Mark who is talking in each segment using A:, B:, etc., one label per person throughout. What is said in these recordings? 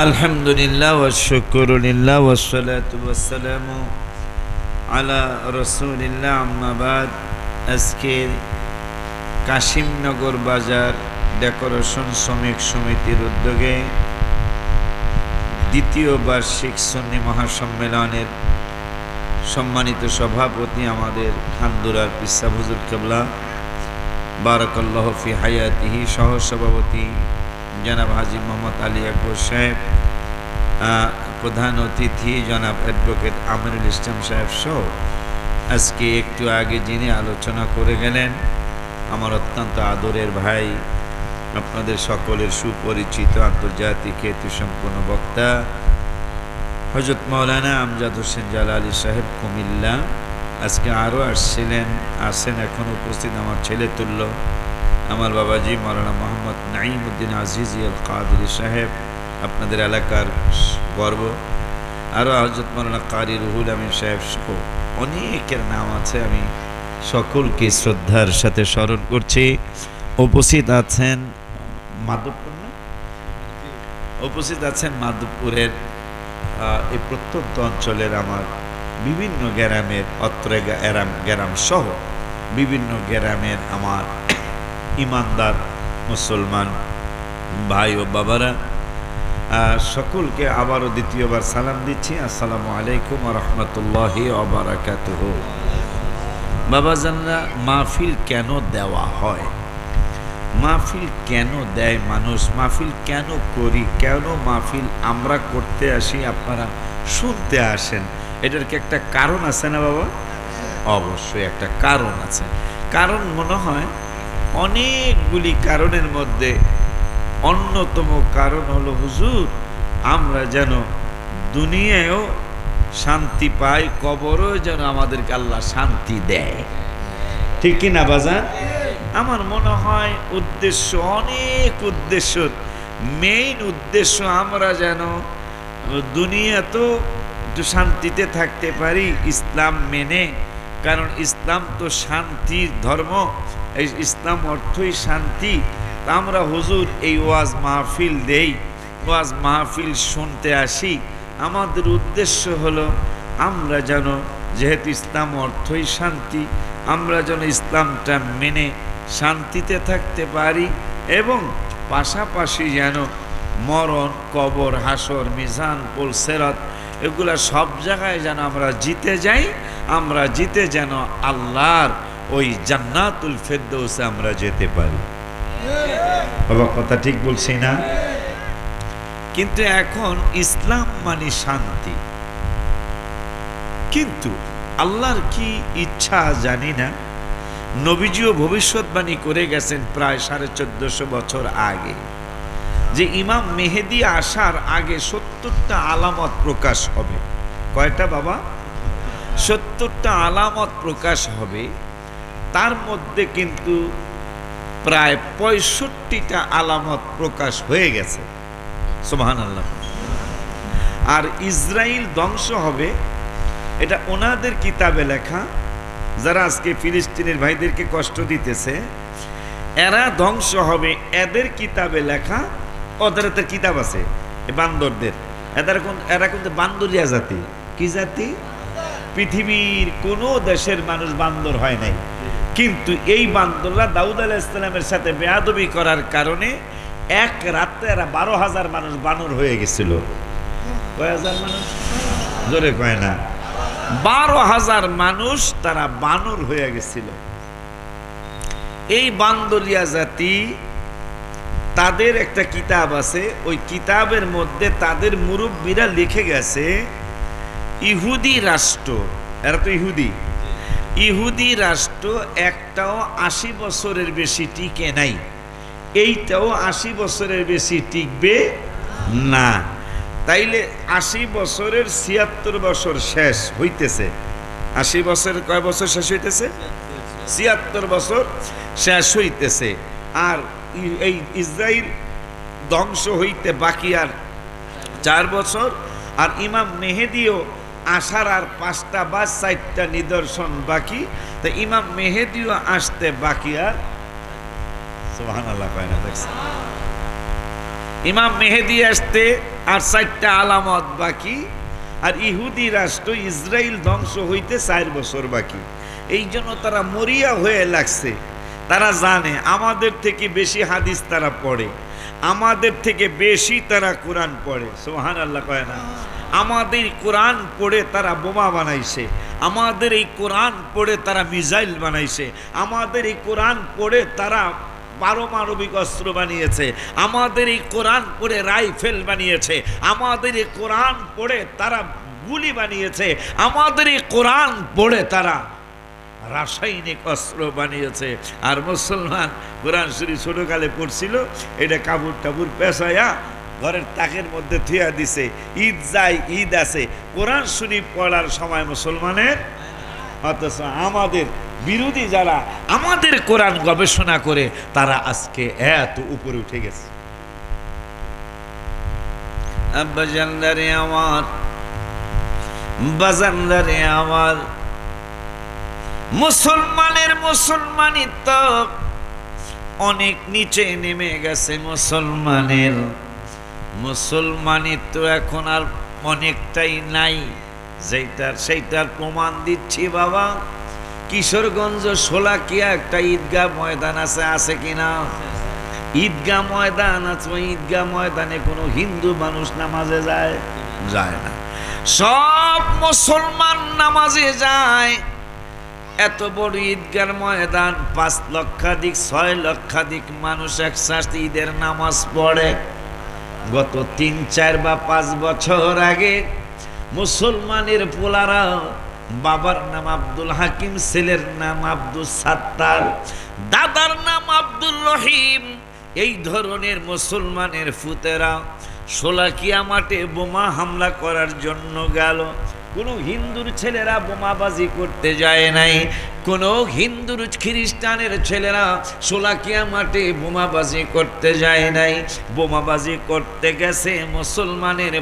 A: আলহামদুলিল্লাহ ওয়া শুকরুলিল্লাহ ওয়া সলাতু ওয়াস সালামু আলা রাসূলিল্লাহ আম্মা বাদ। আজকে কাশিমনগর বাজার ডেকোরেশন শ্রমিক সমিতির উদ্যোগে দ্বিতীয় বার্ষিক সুন্নি মহাসম্মেলনের সম্মানিত সভাপতি আমাদের খানদুরার পিসা হুজুর কেবলা বারাকাল্লাহু ফি হায়াতিহি, সহসভাপতি জনাব হাজী মোহাম্মদ আলী আকবর সাহেব, প্রধান অতিথি জনাব অ্যাডভোকেট আমিনুল ইসলাম সাহেব সহ আজকে একটু আগে যিনি আলোচনা করে গেলেন আমার অত্যন্ত আদরের ভাই, আপনাদের সকলের সুপরিচিত আন্তর্জাতিক খ্যাতিসম্পন্ন বক্তা হযরত মাওলানা আমজাদ হোসেন জালালী সাহেব কুমিল্লা। আজকে আরও আসেন এখন উপস্থিত আমার ছেলে তুল্য আমার বাবাজি মাওলানা মোহাম্মদ নাঈমউদ্দিন আজিজি আল কাদরি সাহেব, আপনাদের এলাকার গর্ব। আরও হযরত মাওলানা কারি রুহুল আমিন সাহেব সহ অনেকের নাম আছে, আমি সকলকে শ্রদ্ধার সাথে স্মরণ করছি। উপস্থিত আছেন মাধবপুরের এই প্রত্যন্ত অঞ্চলের আমার বিভিন্ন গ্রামের গ্রাম সহ বিভিন্ন গ্রামের আমার ইমানদার মুসলমান ভাই ও বাবারা, সকলকে আবারও দ্বিতীয়বার সালাম দিচ্ছি। আসসালামু আলাইকুম ওয়া রাহমাতুল্লাহি ওয়া বারাকাতুহু। বাবাজানরা, মাহফিল কেন দেওয়া হয়, মাহফিল কেন দেয় মানুষ, মাহফিল কেন করি, কেন মাহফিল আমরা করতে আসি, আপনারা শুনতে আসেন, এটার কি একটা কারণ আছে না বাবা? অবশ্যই একটা কারণ আছে। কারণ মনে হয় অনেকগুলি কারণের মধ্যে অন্যতম কারণ হলো হুজুর, আমরা যেন দুনিয়ায়ও শান্তি পাই, কবরও যেন আমাদেরকে আল্লাহ শান্তি দেয়। ঠিক কি না বাজান? আমার মনে হয় উদ্দেশ্য অনেক, উদ্দেশ্য মেইন উদ্দেশ্য আমরা যেন দুনিয়াতেও একটু শান্তিতে থাকতে পারি ইসলাম মেনে, কারণ ইসলাম তো শান্তির ধর্ম, এই ইসলাম অর্থই শান্তি। তা আমরা হুজুর এই ওয়াজ মাহফিল দেই, ওয়াজ মাহফিল শুনতে আসি, আমাদের উদ্দেশ্য হলো আমরা যেন, যেহেতু ইসলাম অর্থই শান্তি, আমরা যেন ইসলামটা মেনে শান্তিতে থাকতে পারি এবং পাশাপাশি যেন মরণ, কবর, হাসর, মিজান, পুল, সিরাত এগুলা সব জায়গায় যেন আমরা জিতে যাই, আমরা জিতে যেন আল্লাহর ওই জান্নাতুল ফেরদৌসে আমরা যেতে পারি। বাবা কথা ঠিক বলছি না? কিন্তু এখন ইসলাম মানে শান্তি, কিন্তু আল্লাহর কি ইচ্ছা জানি না, নবীজিও ভবিষ্যৎবাণী করে গেছেন প্রায় 1450 বছর আগে যে ইমাম মেহেদী আসার আগে 70টা আলামত প্রকাশ হবে। কয়টা বাবা? 70টা আলামত প্রকাশ হবে। তার মধ্যে কিন্তু প্রায় 65টা আলামত প্রকাশ হয়ে গেছে। সুবহানাল্লাহ। আর ইসরাইল ধ্বংস হবে, এটা ওনাদের কিতাবে লেখা, যারা আজকে ফিলিস্তিনের ভাইদেরকে কষ্ট দিতেছে, এরা ধ্বংস হবে, এদের কিতাবে লেখা। ওদের একটা কিতাব আছে বান্দরদের, এরা কিন্তু বান্দরিয়া জাতি। কি জাতি? পৃথিবীর কোনো দেশের মানুষ বান্দর হয় নাই, কিন্তু এই বান্দররা দাউদ আলাইহিস সালামের সাথে বেয়াদবি করার কারণে এক রাতে এরা 12,000 মানুষ বানর হয়ে গেছিল। কয় হাজার মানুষ? জোরে কয় না। 12,000 মানুষ তারা বানর হয়ে গেছিল। এই বান্দরিয়া জাতি, তাদের একটা কিতাব আছে, ওই কিতাবের মধ্যে তাদের মুরব্বীরা লিখে গেছে ইহুদি রাষ্ট্র, এরা তো ইহুদি রাষ্ট্র একটাও 80 বছরের বেশি টিকে নাই, এইটাও 80 বছরের বেশি টিকবে না। তাইলে 80 বছরের 76 বছর শেষ হইতেছে। 80 বছরের কয় বছর শেষ হইতেছে? 76 বছর শেষ হইতেছে। আর এই ইসরাইল ধ্বংস হইতে বাকি আর 4 বছর, আর ইমাম মেহেদিও আসার আর 5টা বা 4টা নিদর্শন বাকি। তো ইমাম মেহেদিও আসতে বাকি আর, সুবহানাল্লাহ, কয় না? দেখছেন ইমাম মেহেদি আসতে আর 4টা আলামত বাকি, আর ইহুদি রাষ্ট্র ইসরায়েল ধ্বংস হইতে 4 বছর বাকি। এই জন্য তারা মরিয়া হয়ে লাগছে। তারা জানে আমাদের থেকে বেশি হাদিস তারা পড়ে, আমাদের থেকে বেশি তারা কোরআন পড়ে। সুবহানাল্লাহ কয় না? আমাদের কোরআন পড়ে তারা বোমা বানাইছে, আমাদের এই কোরআন পড়ে তারা মিসাইল বানাইছে, আমাদের এই কোরআন পড়ে তারা পারমাণবিক অস্ত্র বানিয়েছে, আমাদের এই কোরআন পড়ে রাইফেল বানিয়েছে, আমাদের এই কোরআন পড়ে তারা গুলি বানিয়েছে, আমাদের এই কোরআন পড়ে তারা রাসায়নিক অস্ত্র বানিয়েছে। আর মুসলমান কোরআন শরীফ ছোটকালে পড়ছিল, এটা কাপড় টাপুর পেঁচাইয়া ঘরের তাকের মধ্যে থিয়া দিছে। ঈদ যায়, ঈদ আছে, কোরআন শরীফ পড়ার সময় মুসলমানের। অথচ আমাদের বিরোধী যারা আমাদের কোরআন গবেষণা করে তারা আজকে এত উপরে উঠে গেছে। আব্বাজানদারে আমার, বাজানদারে আমার, মুসলমানিত্ব অনেক নিচে নেমে গেছে। মুসলমানিত্ব এখন আর অনেকটাই নাই। সেইটার প্রমাণ দিচ্ছি বাবা। কিশোরগঞ্জ শোলাকিয়া একটা ঈদগাহ ময়দান আছে কিনা? ঈদগাহ ময়দান আছে। ঈদগাহ ময়দানে কোনো হিন্দু মানুষ নামাজে যায় না, সব মুসলমান নামাজে যায়। এত বড় ঈদগার ময়দান, 5 লক্ষাধিক 6 লক্ষাধিক মানুষ একসাথে ঈদের নামাজ পড়ে। গত 3, 4 বা 5 বছর আগে মুসলমানের পোলারা, বাবার নাম আব্দুল হাকিম, ছেলের নাম আব্দুল সাত্তার, দাদার নাম আব্দুল রহিম, এই ধরনের মুসলমানের ফুতেরা শোলাকিয়া মাঠে বোমা হামলা করার জন্য গেল। কোনো হিন্দুর ছেলেরা বোমাবাজি করতে যায় নাই, কোনো হিন্দুর খ্রিস্টানের ছেলেরা শোলাকিয়া মাঠে বোমাবাজি করতে যায় নাই। বোমাবাজি করতে গেছে মুসলমানের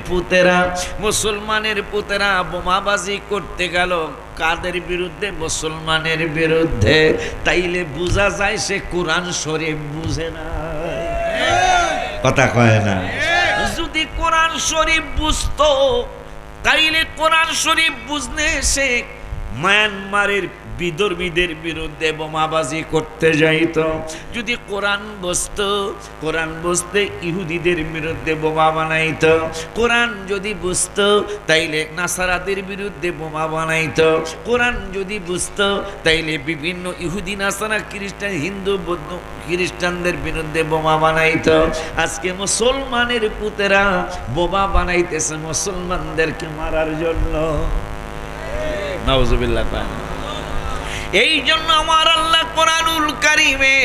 A: পুতেরা বোমাবাজি করতে গেল। কাদের বিরুদ্ধে? মুসলমানের বিরুদ্ধে। তাইলে বোঝা যায় সে কোরআন শরীফ বুঝে না। কথা কয় না? যদি কোরআন শরীফ বুঝতো তাইলে কোরআন শরীফ বুঝলে সে মায়ানমারের বিধর্মীদের বিরুদ্ধে বোমাবাজি করতে যাইত। যদি কোরআন বুঝতে ইহুদিদের বিরুদ্ধে বোমা বানাইত। কোরআন যদি বুঝতো তাইলে নাসারাদের বিরুদ্ধে বোমা বানাইত। কোরআন যদি বুঝতো তাইলে বিভিন্ন ইহুদি, নাসারা, খ্রিস্টান, হিন্দু, বৌদ্ধ, খ্রিস্টানদের বিরুদ্ধে বোমা বানাইত। আজকে মুসলমানের পুতেরা বোমা বানাইতেছে মুসলমানদেরকে মারার জন্য। নাউজুবিল্লাহ। এই জন্য আমার আল্লাহ কোরআনুল কারীমে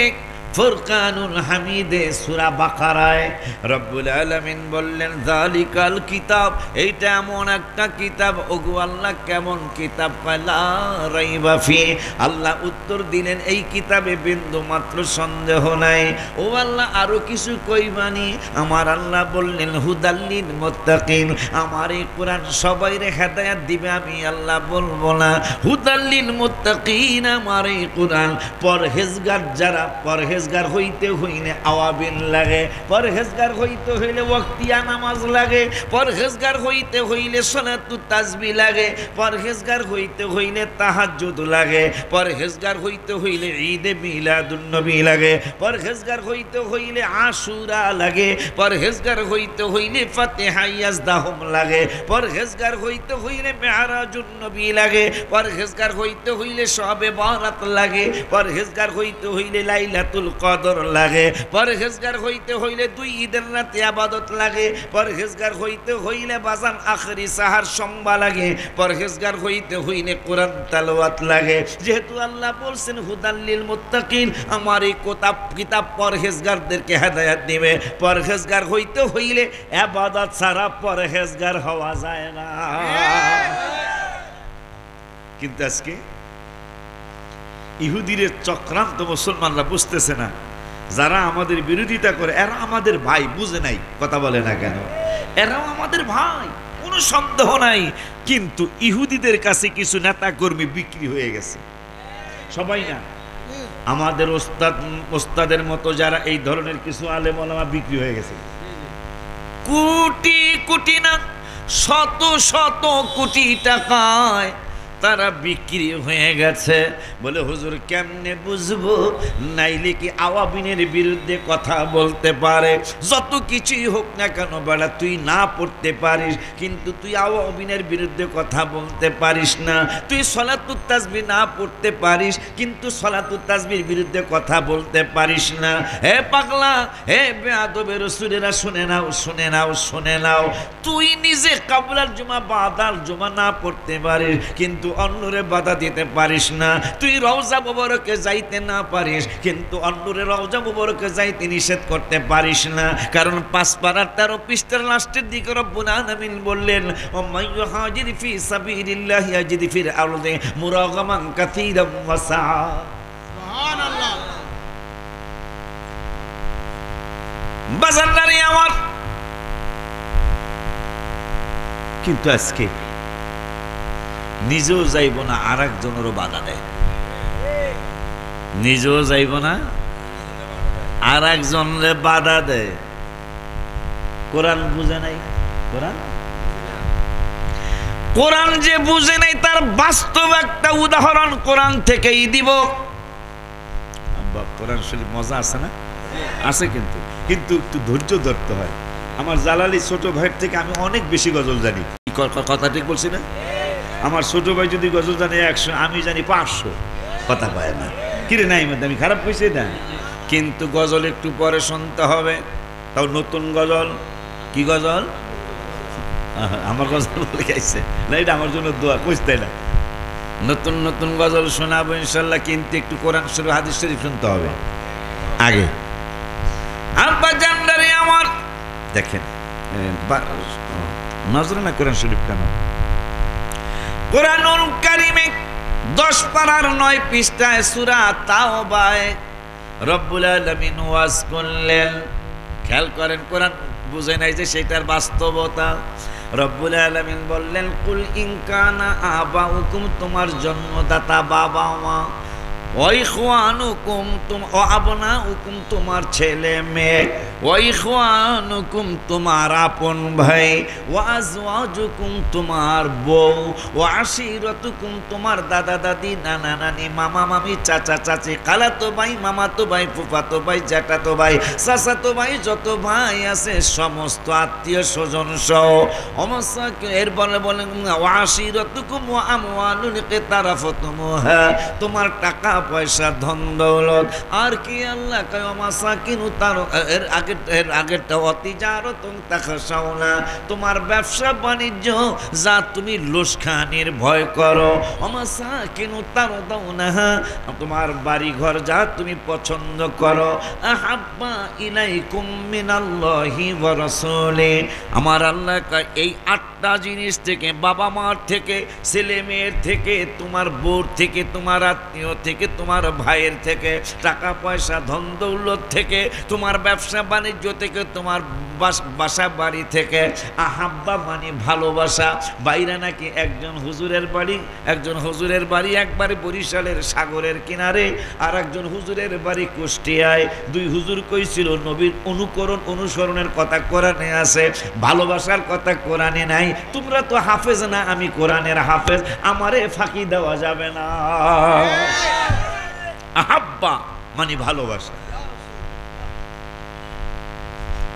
A: ফুরকানুল হামিদে সূরা বাকারায় রব্বুল আলামিন বললেন যালিকাল কিতাব, এইটা এমন একটা কিতাব। ওগো আল্লাহ কেমন কিতাব? লা রাইবা ফি, আল্লাহ উত্তর দিলেন এই কিতাবে বিন্দু মাত্র সন্দেহ নাই। ও আল্লাহ আরো কিছু কইবানি? আমার আল্লাহ বললেন হুদাল্লিল মুত্তাকিন, আমার এই কোরআন সবাইরে হেদায়েত দিবে, আমি আল্লাহ বলবো না। হুদাল্লিল মুত্তাকিন, আমার এই কোরআন পরহেজগার যারা, পরহেজগার হইতে হইলে আওয়াবিন লাগে, পরহেজগার হইতে হইলে ওয়াক্তিয়া নামাজ লাগে, পরহেজগার হইতে হইলে সালাতুত তাসবিহ লাগে, পরহেজগার হইতে হইলে তাহাজ্জুদ লাগে, পরহেজগার হইতে হইলে ঈদে মিলাদুন নবী লাগে, পরহেজগার হইতে হইলে আশুরা লাগে, পরহেজগার হইতে হইলে ফাতিহা ইয়াজদাহুম লাগে, পরহেজগার হইতে হইলে মেরাজুন নবী লাগে, পরহেজগার হইতে হইলে শবে বরাত লাগে, পরহেজগার হইতে হইলে লাইলাতুল কদর লাগে, পরহেজগার হইতে হইলে 2 ঈদের রাতে ইবাদত লাগে, পরহেজগার হইতে হইলে বাজান আখরি সাহার সম্বা লাগে, পরহেজগার হইতে হইলে কোরআন তেলাওয়াত লাগে। যেহেতু আল্লাহ বলছেন হুদাল্লিল মুত্তাকিন, আমার এই কিতাব পরহেজগারদেরকে হেদায়েত দিবে। পরহেজগার হইতে হইলে ইবাদত ছাড়া পরহেজগার হওয়া যায় না। কিন্তু আজকে ইহুদির চক্রান্ত মুসলমানরা বুঝতেছে না। যারা আমাদের বিরোধিতা করে এরা আমাদের ভাই, বুঝে নাই। কথা বলে না কেন? এরাও আমাদের ভাই, কোনো সন্দেহ নাই। কিন্তু ইহুদিদের কাছে কিছু নেতা কর্মী বিক্রি হয়ে গেছে। সবাই না, আমাদের ওস্তাদের মতো যারা এই ধরনের কিছু আলেম ওলামা বিক্রি হয়ে গেছে। কোটি কোটি না শত শত কোটি টাকায় তারা বিক্রি হয়ে গেছে। বলে হুজুর কেমনে বুঝবো? নাইলে কি আওয়াবিনের বিরুদ্ধে কথা বলতে পারে? যত কিছুই হোক না কেন বেড়া, তুই না পড়তে পারিস কিন্তু তুই আওয়াবিনের বিরুদ্ধে কথা বলতে পারিস না। তুই সলাতুত তাসবিহ না পড়তে পারিস কিন্তু সলাতুত তাসবিহর বিরুদ্ধে কথা বলতে পারিস না। হে পাগলা, হে বেয়াদবে রাসূলেরা, শুনে নাও শুনে নাও শুনে নাও, তুই নিজে কাবলার জুমা বাদার জুমা না পড়তে পারিস কিন্তু অন্যরে বাধা দিতে পারিস না। তুই রওজা মুবারকে যাইতে না পারিস কিন্তু অন্যরে রওজা মুবারকে যাইতে নিষেধ করতে পারিস না। কারণ 5 পারার 13 পৃষ্ঠার লাস্টের দিকে রব্বুল আলামিন বললেন, ওমাই ইউহাজির ফি সাবিলিল্লাহি ইয়াজিদ ফিল আরদি মুরাগামান কাসীরাম ওয়া সাআ। সুবহানাল্লাহ। বাজারদারি আমার, কিন্তু আজকে নিজেও যাইব না, আর একজনেরও বাধা দেয়। নিজেও যাইব না, আর একজনের বাধা দেয়। কোরআন বুঝে নাই, কোরআন যে বুঝে নাই তার বাস্তব একটা উদাহরণ কোরআন থেকেই দিব। কোরআন শরীফ মজা আছে না? আছে, কিন্তু কিন্তু একটু ধৈর্য ধরতে হয়। আমার জালালি ছোট ভাইয়ের থেকে আমি অনেক বেশি গজল জানি। কথা ঠিক বলছি না? আমার ছোট ভাই যদি গজল জানে 100, আমি জানি 500। কথা পায় না, কিরে নাই মধ্যে আমি খারাপ কইছি না, কিন্তু গজল একটু পরে শুনতে হবে। তাও নতুন গজল। কি গজল? আমার গজল বলে গাইছে না, এটা আমার জন্য দোয়া, বুঝতে না। নতুন নতুন গজল শোনাবো ইনশাল্লাহ, কিন্তু একটু কোরআন শরীফ হাদিস শরীফ শুনতে হবে আগে। আব্বা জানদারে আমার, দেখেন নজরে না কোরআন শরীফ কেন? কোরআনুল কারীমে 10 পারার 9 পৃষ্ঠায় সূরা তাওবায় রব্বুল আলামিন ওয়াজ করলেন। খেয়াল করেন, কোরআন বুঝে নাই যে সেটার বাস্তবতা। রব্বুল আলামিন বললেন, কুল ইন কানা আবাউকুম, তোমার জন্মদাতা বাবা মা, ওয়াইখওয়ানুকুম, আবনাউকুম, তোমার ছেলে মেয়ে, ওয়াইখওয়ানুকুম, তোমার আপন ভাই, ওয়াজওয়াজুকুম, তোমার বউ, ওয়াশিরাতুকুম, তোমার দাদা দাদি, নানা নানি, মামা মামি, চাচা চাচি, খালাতো ভাই, মামাতো ভাই, ফুফাতো ভাই, জ্যাঠাতো ভাই, চাচাতো ভাই, যত ভাই আছে সমস্ত আত্মীয় স্বজন সহ এরপরে বলেন ওয়াশিরাতুকুম ওয়া আমওয়ালুন ইকতারাফতুমুহা, তোমার টাকা পয়সা ধন দৌলত। আর কি আল্লাহ কয় মাসাকিনু, তার এর আগেরটা অতিজারতুন তাখশাউনা, তোমার ব্যবসা বাণিজ্য যা তুমি লোসখানির ভয় করো। মাসাকিনু তারদাউনাহা, তোমার বাড়ি ঘর যা তুমি পছন্দ করো। আহাব্বা ইলাইকুম মিনাল্লাহি ওয়া রাসূলি, আমার আল্লাহ কয় এই 8টা জিনিস থেকে, বাবা মার থেকে, ছেলে মেয়ের থেকে, তোমার বউর থেকে, তোমার আত্মীয় থেকে, তোমার ভাইয়ের থেকে, টাকা পয়সা ধন দৌলত থেকে, তোমার ব্যবসা বাণিজ্য থেকে, তোমার বাসা বাড়ি থেকে। আহাব্বা মানে ভালোবাসা। বাইরে নাকি একজন হুজুরের বাড়ি একবারে বরিশালের সাগরের কিনারে, আর একজন হুজুরের বাড়ি কুষ্টিয়ায়। 2 হুজুর কইছিল নবীর অনুসরণের কথা কোরআনে আছে, ভালোবাসার কথা কোরআনে নাই। তোমরা তো হাফেজ না, আমি কোরআনের হাফেজ, আমারে ফাঁকি দেওয়া যাবে না। আহাব্বা মানে ভালোবাসা।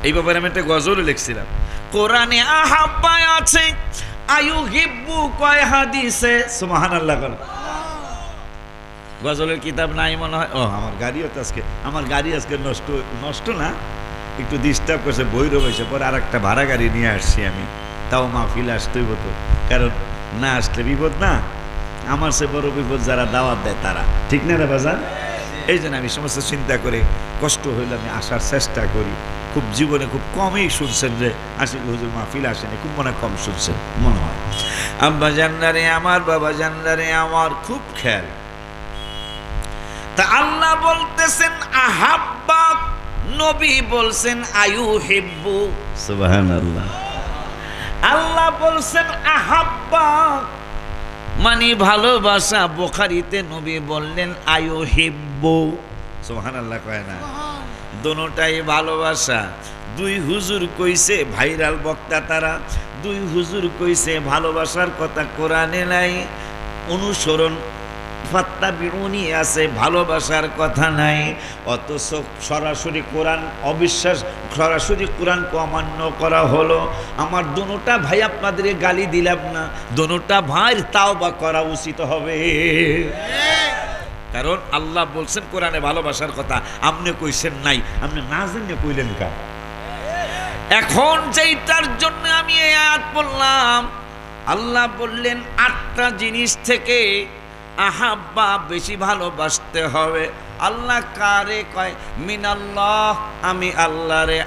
A: এই ব্যাপারে আমি একটা গজল লিখছিলাম। কোরআনে আহাব্বা আছে, আয়ুহিব্বু কয় হাদিসে। সুবহানাল্লাহ। গজলের কিতাব নাই মনে হয়। আমার গাড়ি আজকে নষ্ট না, একটু ডিস্টার্ব করছে, বৈরব হয়েছে। পরে আর একটা ভাড়া গাড়ি নিয়ে আসছি আমি, তাও মাহফিল আসতেই হতো, কারণ না আসলে বিপদ না। আমার সে বড় বিপদ যারা দাওয়াত দেয় তারা, ঠিক না রে বাজার? এই জন্য আমি সমস্ত চিন্তা করে কষ্ট হইলে আমি আসার চেষ্টা করি। খুব জীবনে খুব কমই শুনছেন যে আশিক হুজুর মাহফিল আসেনি, খুব মনে কম শুনছেন মনে হয়। আব্বা জানদারে আমার, বাবা জানদারে আমার, খুব খেয়াল। তা আল্লাহ বলতেছেন আহাব্বা, নবী বলছেন আয়ুহিব্বু। সুবহানাল্লাহ। আল্লাহ বলছেন আহাব্বা মানে ভালোবাসা। বুখারীতে নবী বললেন আয়ুহিব্বু। সুবহানাল্লাহ কয় না? দুটোটাই ভালোবাসা। দুই হুজুর কইছে, ভাইরাল বক্তা তারা, দুই হুজুর কইছে ভালোবাসার কথা কোরআনে নাই, অনুসরণ ফাত্তাবিউনি আছে, ভালোবাসার কথা নাই। অথচ সরাসরি কোরআন অবিশ্বাস, সরাসরি কোরআনকে অমান্য করা হলো। আমার দোনোটা ভাই আপনাদের গালি দিলাম না, দোনোটা ভাইয়ের তাওবা করা উচিত হবে। কারণ আল্লাহ বলছেন কোরআনে ভালোবাসার কথা, আপনি কইছেন নাই, আপনি না জেনে কইলেন কা। এখন যেইটার জন্য আমি এই আয়াত বললাম, আল্লাহ বললেন 8টা জিনিস থেকে আহাব্বা বেশি ভালোবাসতে হবে। আল্লাহ কারে কয়? মিনাল্লাহ, আমি আল্লাহ রে।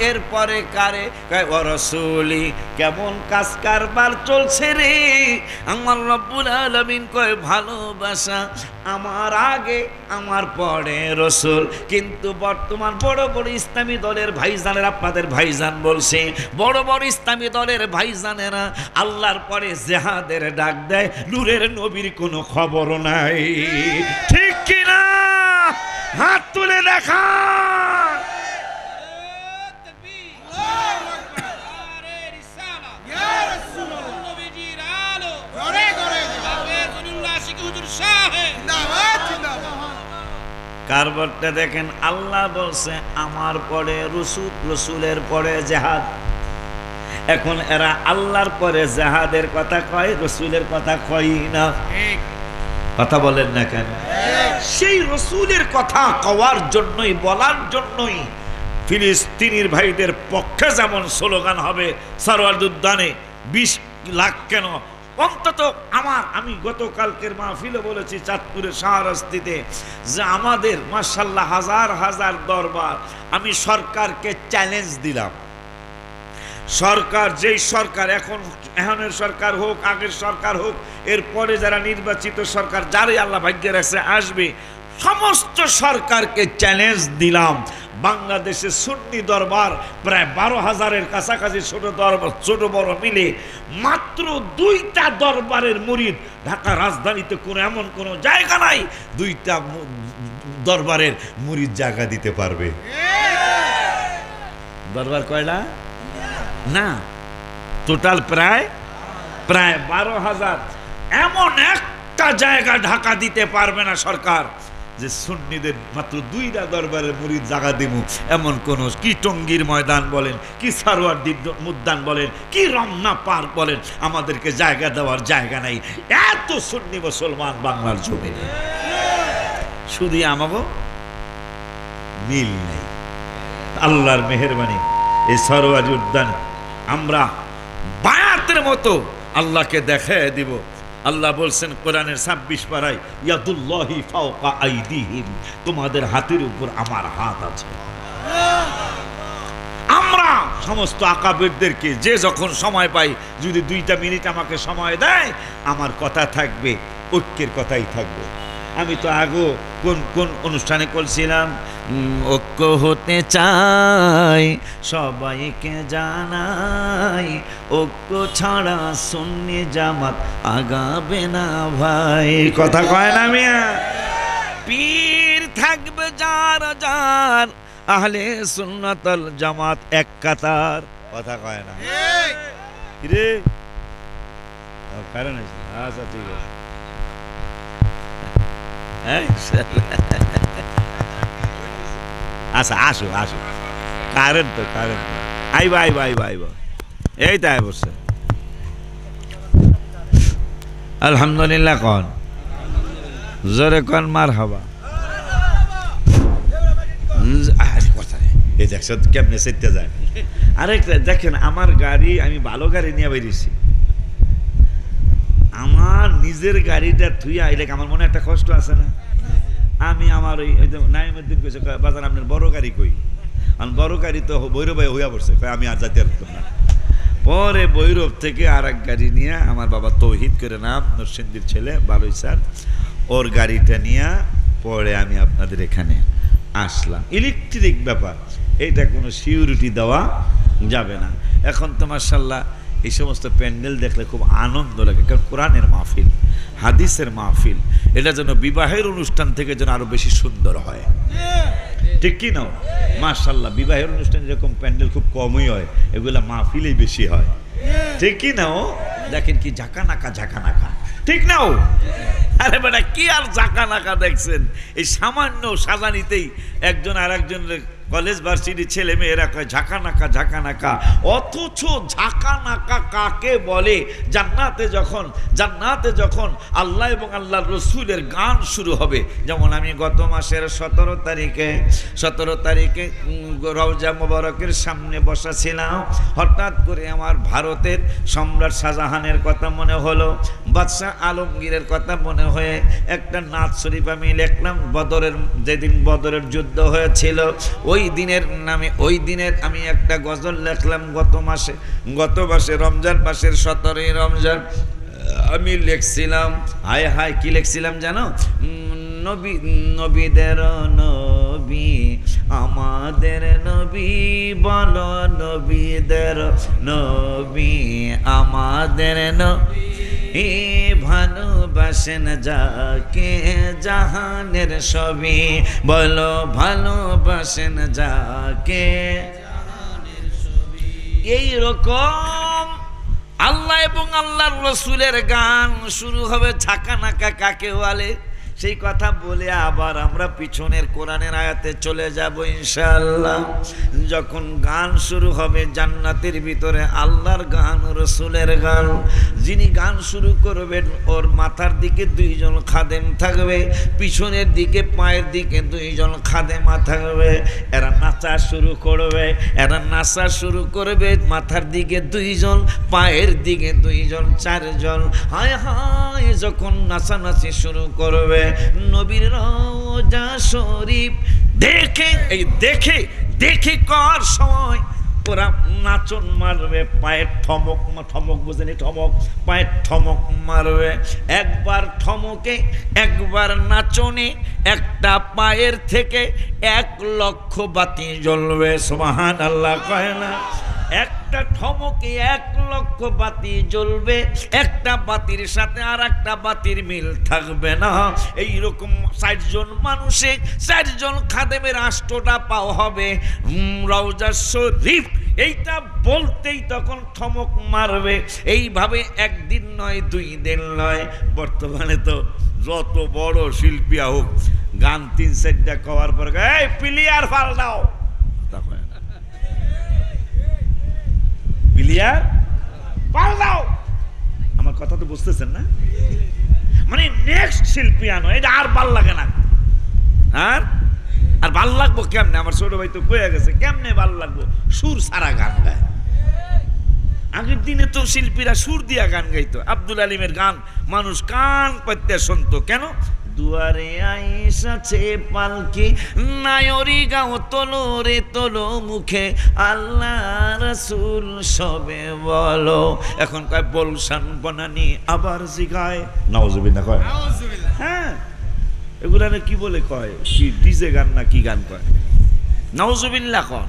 A: এরপরে কারে কয়? ওয়া রাসূলি, কেমন কাজ কারবার চলছে রে। আমার রব্বুল আলামিন কয় ভালোবাসা আমার আগে, আমার পরে রসুল। কিন্তু বর্তমান বড় বড় ইসলামী দলের ভাইজানেরা, আপনাদের ভাইজান বলছে, বড় বড় ইসলামী দলের ভাইজানেরা আল্লাহর পরে জিহাদের ডাক দেয়, নূরের নবীর কোনো খবর নাই। ঠিক কিনা? হাত তুলে দেখা। কারবারটা দেখেন, আল্লাহ বলছে আমার পরে রসুল, রসুলের পরে জিহাদ। এখন এরা আল্লাহর পরে জিহাদের কথা কয়, রসুলের কথা কয় না। কথা বলেন না কেন? সেই রসুলের কথা কওয়ার জন্যই, বলার জন্যই ফিলিস্তিনির ভাইদের পক্ষে যেমন স্লোগান হবে সরওয়ার উদ্যানে 20 লাখ কেন, অন্তত আমি গতকালকের মাহফিলে বলেছি চাঁদপুরের শাহরাস্তিতে, যে আমাদের মাশাআল্লাহ হাজার হাজার দরবার। আমি সরকারকে চ্যালেঞ্জ দিলাম, সরকার, যেই সরকার এখনের সরকার হোক, আগের সরকার হোক, এরপরে যারা নির্বাচিত সরকার, যারাই আল্লাহ ভাগ্যে রাখছে আসবে, সমস্ত সরকারকে চ্যালেঞ্জ দিলাম, বাংলাদেশে সুন্নি দরবার প্রায় 12,000-এর কাছাকাছি, ছোট বড় মিলে মাত্র 2টা দরবারের মুরিদ, ঢাকা রাজধানীতে কোনো এমন কোনো জায়গা নাই 2টা দরবারের মুরিদ জায়গা দিতে পারবে। দরবার কয়টা? না, টোটাল প্রায় 12,000। এমন একটা জায়গা ঢাকা দিতে পারবে না সরকার যে সুন্নিদের মাত্র 2টা দরবারের মুরিদ জায়গা দিব, এমন কোন, কি টঙ্গীর ময়দান বলেন, কি সারোয়ারদী উদ্যান বলেন, কি রমনা পার্ক বলেন, আমাদেরকে জায়গা দেওয়ার জায়গা নাই। এত সুন্নি মুসলমান বাংলার জমিনে, শুধু আমাগো মিল নেই। আল্লাহর মেহেরবানি, এই সারোয়ারদী উদ্যান আমরা বায়াতের মতো আল্লাহকে দেখায় দিব। আল্লাহ বলছেন কোরআনের 26 পারায়, ইয়াদুল্লাহি ফাওকা আইদিহিম, তোমাদের হাতের উপর আমার হাত আছে। আমরা সমস্ত আকাবেরদেরকে যে যখন সময় পাই, যদি 2টা মিনিট আমাকে সময় দেয়, আমার কথা থাকবে, ঐক্যের কথাই থাকবে। আমি তো আগে কোন অনুষ্ঠানে করছিলাম, ঐক্য হতে চাই সবাইকে জানাই, ঐক্য ছাড়া সুন্নি জামাত আগাবে না ভাই। কথা কয় না মিয়া? পীর থাকবে যার যার, আহলে সুন্নাতুল জামাত এক কাতার। কথা কয় না রে? কারণ আচ্ছা ঠিক আছে, আচ্ছা আসো আসো, কারেন্ট তো আইবা এই তাই বসে। আলহামদুলিল্লাহ কন, জোরে কন মারহাবা। এই দেখছো কেমনে সেটতে যায়। আরেকটা দেখেন, আমার গাড়ি, আমি ভালো গাড়ি নিয়ে বেরিয়েছি, আমার নিজের গাড়িটা থুইয়া আইলে আমার মনে একটা কষ্ট আছে না? আমি আমার ওই নাইমুদ্দিন কইছে, বাজার আপনার বড় গাড়ি কই? আমার বড় গাড়ি তো ভৈরবে হইয়া পড়ছে, আমি আর যাইতে পারতাম না। পরে ভৈরব থেকে আর এক গাড়ি নিয়ে, আমার বাবা তৌহিদ করে নাম, নরসিংদীর ছেলে, ভালোই স্যার, ওর গাড়িটা নিয়ে পরে আমি আপনাদের এখানে আসলাম। ইলেকট্রিক ব্যাপার, এইটা কোনো সিউরিটি দেওয়া যাবে না। এখন তো মাশাআল্লাহ এই সমস্ত প্যান্ডেল দেখলে খুব আনন্দ লাগে, কারণ কোরআনের মাহফিল, হাদিসের মাহফিল, এটা যেন বিবাহের অনুষ্ঠান থেকে যেন আরো বেশি সুন্দর হয়। ঠিক কি নাও? মাশাআল্লাহ, বিবাহের অনুষ্ঠানে যেরকম প্যান্ডেল খুব কমই হয়, এগুলা মাহফিলেই বেশি হয়। ঠিক কি নাও? দেখেন কি ঝাঁকানাকা ঝাঁকানাকা, ঠিক নাও? আরে বেটা কি আর ঝাঁকানাকা দেখছেন? এই সামান্য সাজানিতেই একজন আর একজনের কলেজ ভার্সিটি ছেলে মেয়েরা কয় ঝাঁকানাকা ঝাঁকানাকা। অথচ ঝাঁকানাকা কাকে বলে? জান্নাতে যখন আল্লাহ এবং আল্লাহর রসুলের গান শুরু হবে। যেমন আমি গত মাসের 17 তারিখে রওজা মোবারকের সামনে বসা ছিলাম। হঠাৎ করে আমার ভারতের সম্রাট শাহজাহানের কথা মনে হলো, বাদশাহ আলমগীরের কথা মনে হয়ে একটা নাচ শরীফ আমি লিখলাম। যেদিন বদরের যুদ্ধ হয়েছিল ওই দিনের আমি একটা গজল লিখলাম গত মাসে রমজান মাসের 17ই রমজান আমি লিখছিলাম। হায় হায় কি লিখছিলাম জানো? নবীদের নবী আমাদের নবী, বলো নবীদের নবী আমাদের নবী, ভালোবাসেন যাকে জাহানের সবই, বলো ভালোবাসেন যাকে জাহানের সবই। এই রকম আল্লাহ এবং আল্লাহর রসুলের গান শুরু হবে। ঝাঁকানাকা কাকে বলে সেই কথা বলে আবার আমরা পিছনের কোরআনের আয়াতে চলে যাব ইনশাআল্লাহ। যখন গান শুরু হবে জান্নাতের ভিতরে আল্লাহর গান, রসুলের গান, যিনি গান শুরু করবেন ওর মাথার দিকে 2 জন খাদেম থাকবে, পিছনের দিকে পায়ের দিকে 2 জন খাদেমা থাকবে। এরা নাচা শুরু করবে, মাথার দিকে 2 জন, পায়ের দিকে 2 জন, 4 জন। হায় হায় যখন নাচানাচি শুরু করবে নবীর রওজা শরীফ দেখে কর সময় ওরা নাচন মারবে, পায়ের ঠমক বুঝেনি? পায়ের ঠমক মারবে। একবার ঠমকে একবার নাচনে একটা পায়ের থেকে 1 লক্ষ বাতি জ্বলবে। সুবহানাল্লাহ কয় না? একটা ঠমকে 1 লক্ষ বাতি জ্বলবে, একটা বাতির সাথে আর একটা বাতির মিল থাকবে না। এইরকম 60 জন মানুষে 4 জন খাদেমের 8টা পাও হবে। রওজা শরীফ এইটা বলতেই তখন ঠমক মারবে। এইভাবে 1 দিন নয় 2 দিন নয়। বর্তমানে তো যত বড় শিল্পী হোক গান 3-4টা কওয়ার পর এই প্লেয়ার ফাল দাও, আমার কথা তো বুঝতেছেন না? মানে নেক্সট শিল্পী আনো, এটা আর ভাল লাগে না। আর ভাল লাগবো কেমনে? আমার ছোট ভাই তো কয়ে গেছে কেমনে ভাল লাগবো? সুর সারা গান গায়। আগের দিনে তো শিল্পীরা সুর দিয়া গান গাইতো। আব্দুল আলিমের গান মানুষ কান পাইতে শুনতো। কেন? দুয়ারে আইসাছে পালকি, নায়রি গাও তোলো রে তোলো, মুখে আল্লাহ রাসূল সবে বলো। এখন কয় বলশান বনানি আবার জিগায়, নাউজুবিল্লাহ কয়। হ্যাঁ, এগুলা কি বলে কয়? কি ডিজে গান না কি গান কয়? নাউজুবিল্লাহ কয়।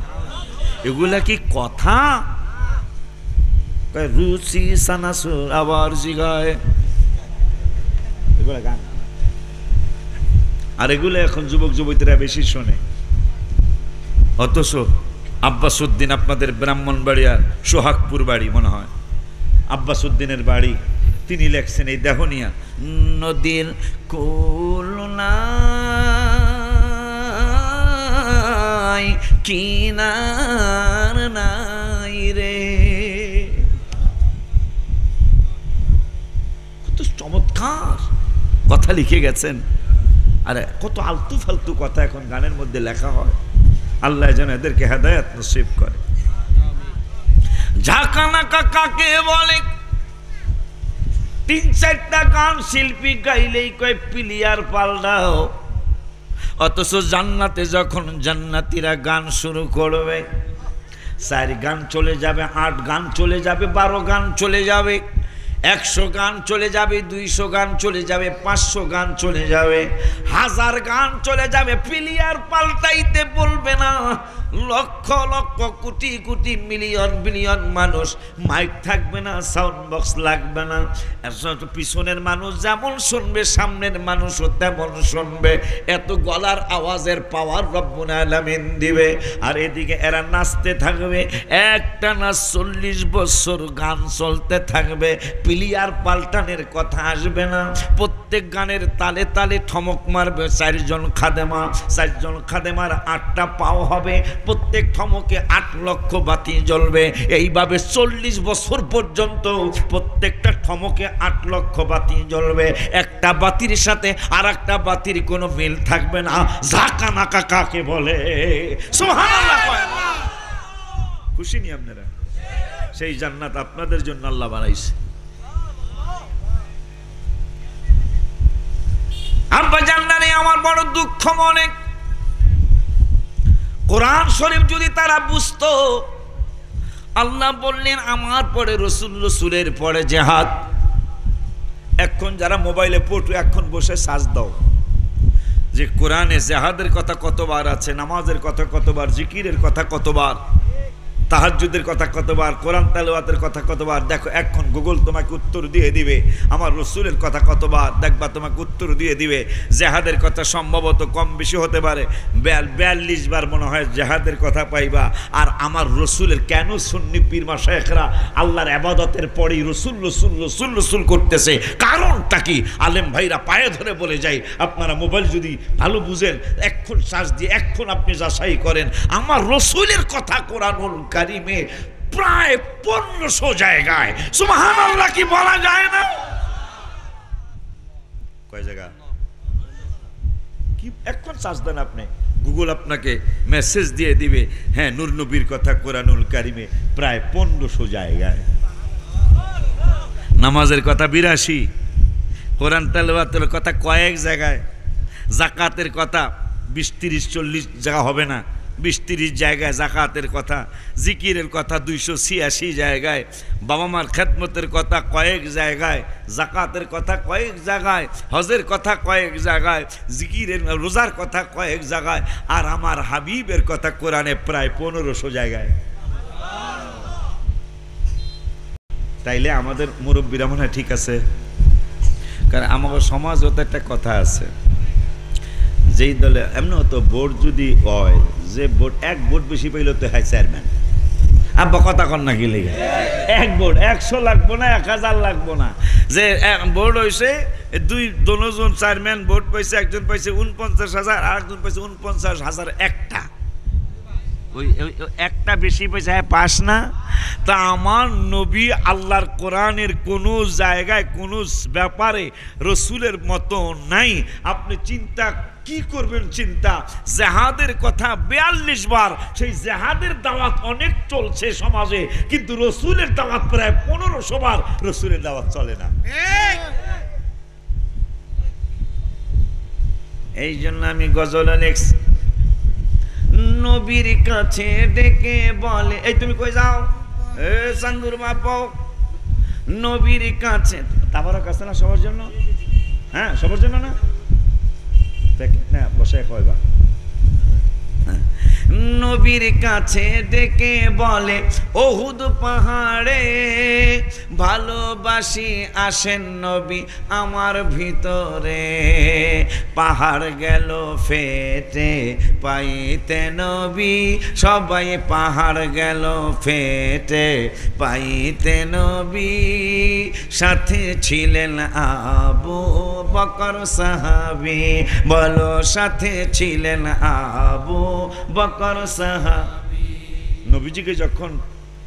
A: এগুলা কি কথা? কয় রুচি সানাসুর আবার জিগায়, এগুলা গান। আর এগুলো এখন যুবক যুবতীরা বেশি শোনে। অথচ আব্বাসউদ্দিন, আপনাদের ব্রাহ্মণবাড়িয়া সোহাগপুর বাড়ি মনে হয়, আব্বাসউদ্দিনের বাড়ি, তিনি লেখছেন এই দেহনিয়া, নদীর কুল নাই কিনার নাই রে। কত চমৎকার কথা লিখে গেছেন। আরে কত আলতু ফালতু কথা এখন গানের মধ্যে লেখা হয়। আল্লাহ যেন এদেরকে হেদায়েত নসিব করে। ঝাঁকানাকা কাকে বলে? 3-4টা গান শিল্পী গাইলেই কয় প্লেয়ার পাল্টাও। অথচ জান্নাতে যখন জান্নাতীরা গান শুরু করবে, 4 গান চলে যাবে, 8 গান চলে যাবে, 12 গান চলে যাবে, 100 গান চলে যাবে, 200 গান চলে যাবে, 500 গান চলে যাবে, 1000 গান চলে যাবে। প্লেয়ার পাল্টাইতে বলবে না, লক্ষ লক্ষ কোটি কোটি মিলিয়ন বিলিয়ন মানুষ, মাইক থাকবে না, সাউন্ড বক্স লাগবে না, পিছনের মানুষ যেমন শুনবে সামনের মানুষও তেমন শুনবে, এত গলার আওয়াজের পাওয়ার রব্বুল আলামিন দিবে। আর এদিকে এরা নাচতে থাকবে, একটা না 40 বছর গান চলতে থাকবে, প্লেয়ার পাল্টানের কথা আসবে না, প্রত্যেক গানের তালে তালে ঠমক মারবে 4 জন খাদেমা, 4 জন খাদেমার 8টা পাও হবে, প্রত্যেক ঠমকে 8 লক্ষ বাতি জ্বলবে। এইভাবে 40 বছর পর্যন্ত প্রত্যেকটা ঠমকে 8 লক্ষ বাতি জ্বলবে, একটা বাতির সাথে আর একটা বাতির কোনো মিল থাকবে না। ঝাঁকা নাকা কাকে বলে? সুবহানাল্লাহ। খুশি নি আপনারা? সেই জান্নাত আপনাদের জন্য আল্লাহ বানাইছে। আব্বা জান্নাতে আমার বড় দুঃখ মনে, কোরআন শরীফ যদি তারা বুঝতো, আল্লাহ বললেন আমার পরে রসুলের পরে জিহাদ। এখন যারা মোবাইলে পড়ো, এখন বসে সাজ দাও যে কোরআনে জিহাদের কথা কতবার আছে, নামাজের কথা কতবার, জিকিরের কথা কতবার, তাহাজ্জুদের কথা কতবার, কোরআন তেলাওয়াতের কথা কতবার। দেখো এখন গুগল তোমাকে উত্তর দিয়ে দিবে। আমার রসুলের কথা কতবার, দেখবা তোমাকে উত্তর দিয়ে দিবে। জেহাদের কথা সম্ভবত কম বেশি হতে পারে, 42 বার মনে হয় জেহাদের কথা পাইবা। আর আমার রসুলের, কেন সুন্নি পীর মাশায়েখরা আল্লাহর ইবাদতের পরেই রসুল রসুল রসুল রসুল করতেছে, কারণটা কি? আলেম ভাইরা পায়ে ধরে বলে যায়, আপনারা মোবাইল যদি ভালো বুঝেন, এখন সার্চ দিয়ে এখন আপনি যাচাই করেন, আমার রসুলের কথা কোরআনুল কারিমে প্রায় 1500 জায়গায়। সুবহানাল্লাহ কি বলা যায় না? কয় জায়গা? কি এখন সার্চ দেন আপনি, গুগল আপনাকে মেসেজ দিয়ে দিবে, হ্যাঁ নূর নবীর কথা কোরআনুল কারিমে প্রায় 1500 জায়গায়। নামাজের কথা 82, কোরআন তেলাওয়াতের কথা কয়েক জায়গায়, যাকাতের কথা 20-30-40 জায়গা হবে না, 20-30 জায়গায় যাকাতের কথা, জিকিরের কথা 286 জায়গায়, বাবা মার খেদমতের কথা কয়েক জায়গায়, যাকাতের কথা কয়েক জায়গায়, হজের কথা কয়েক জায়গায়, জিকিরের রোজার কথা কয়েক জায়গায়, আর আমার হাবিবের কথা কোরআনে প্রায় 1500 জায়গায়। তাইলে আমাদের মুরব্বীরা মনে হয় ঠিক আছে, কারণ আমাদের সমাজগত একটা কথা আছে, যেই দলে এমন হতো ভোট যদি হয়, যে ভোট এক ভোট বেশি পাইল তো হয় চেয়ারম্যান। আব্বা কথা কন না কি লেগে, এক ভোট 100 লাগবো না, 1000 লাগবো না, যে ভোট হয়েছে দুজন চেয়ারম্যান ভোট পাইছে, একজন পাইছে 49,000 আর একজন পাইছে 49,000 একটা, ওই একটা বেশি পাইছে, হ্যাঁ পাস না। তা আমার নবী আল্লাহর কোরআনের কোনো জায়গায় কোনো ব্যাপারে রসুলের মতো নাই। আপনি চিন্তা কি করবেন, চিন্তা জেহাদের কথা 42 বার, সেই জেহাদের দাওয়াত অনেক চলছে সমাজে, কিন্তু রসুলের দাওয়াত প্রায় 1500 বার রসুলের দাওয়াত চলে না। এই জন্য আমি গজল লিখছি, নবীর কাছে ডেকে বলে, এই তুমি কই যাও, এ চান্দুর বাপু, নবীর কাছে তাবারক আছে না সবার জন্য, হ্যাঁ সবার জন্য না, না বসে কয়বা, নবীর কাছে ডেকে বলে ওহুদ পাহাড়ে ভালোবাসি আসেন নবী আমার ভিতরে, পাহাড় গেল ফেটে পাইতে নবী সবাই, পাহাড় গেল ফেটে পাইতে নবী, সাথে ছিলেন আবু বকর সাহাবী, বলো সাথে ছিলেন আবু বকর সাহাবী। নবীজিকে যখন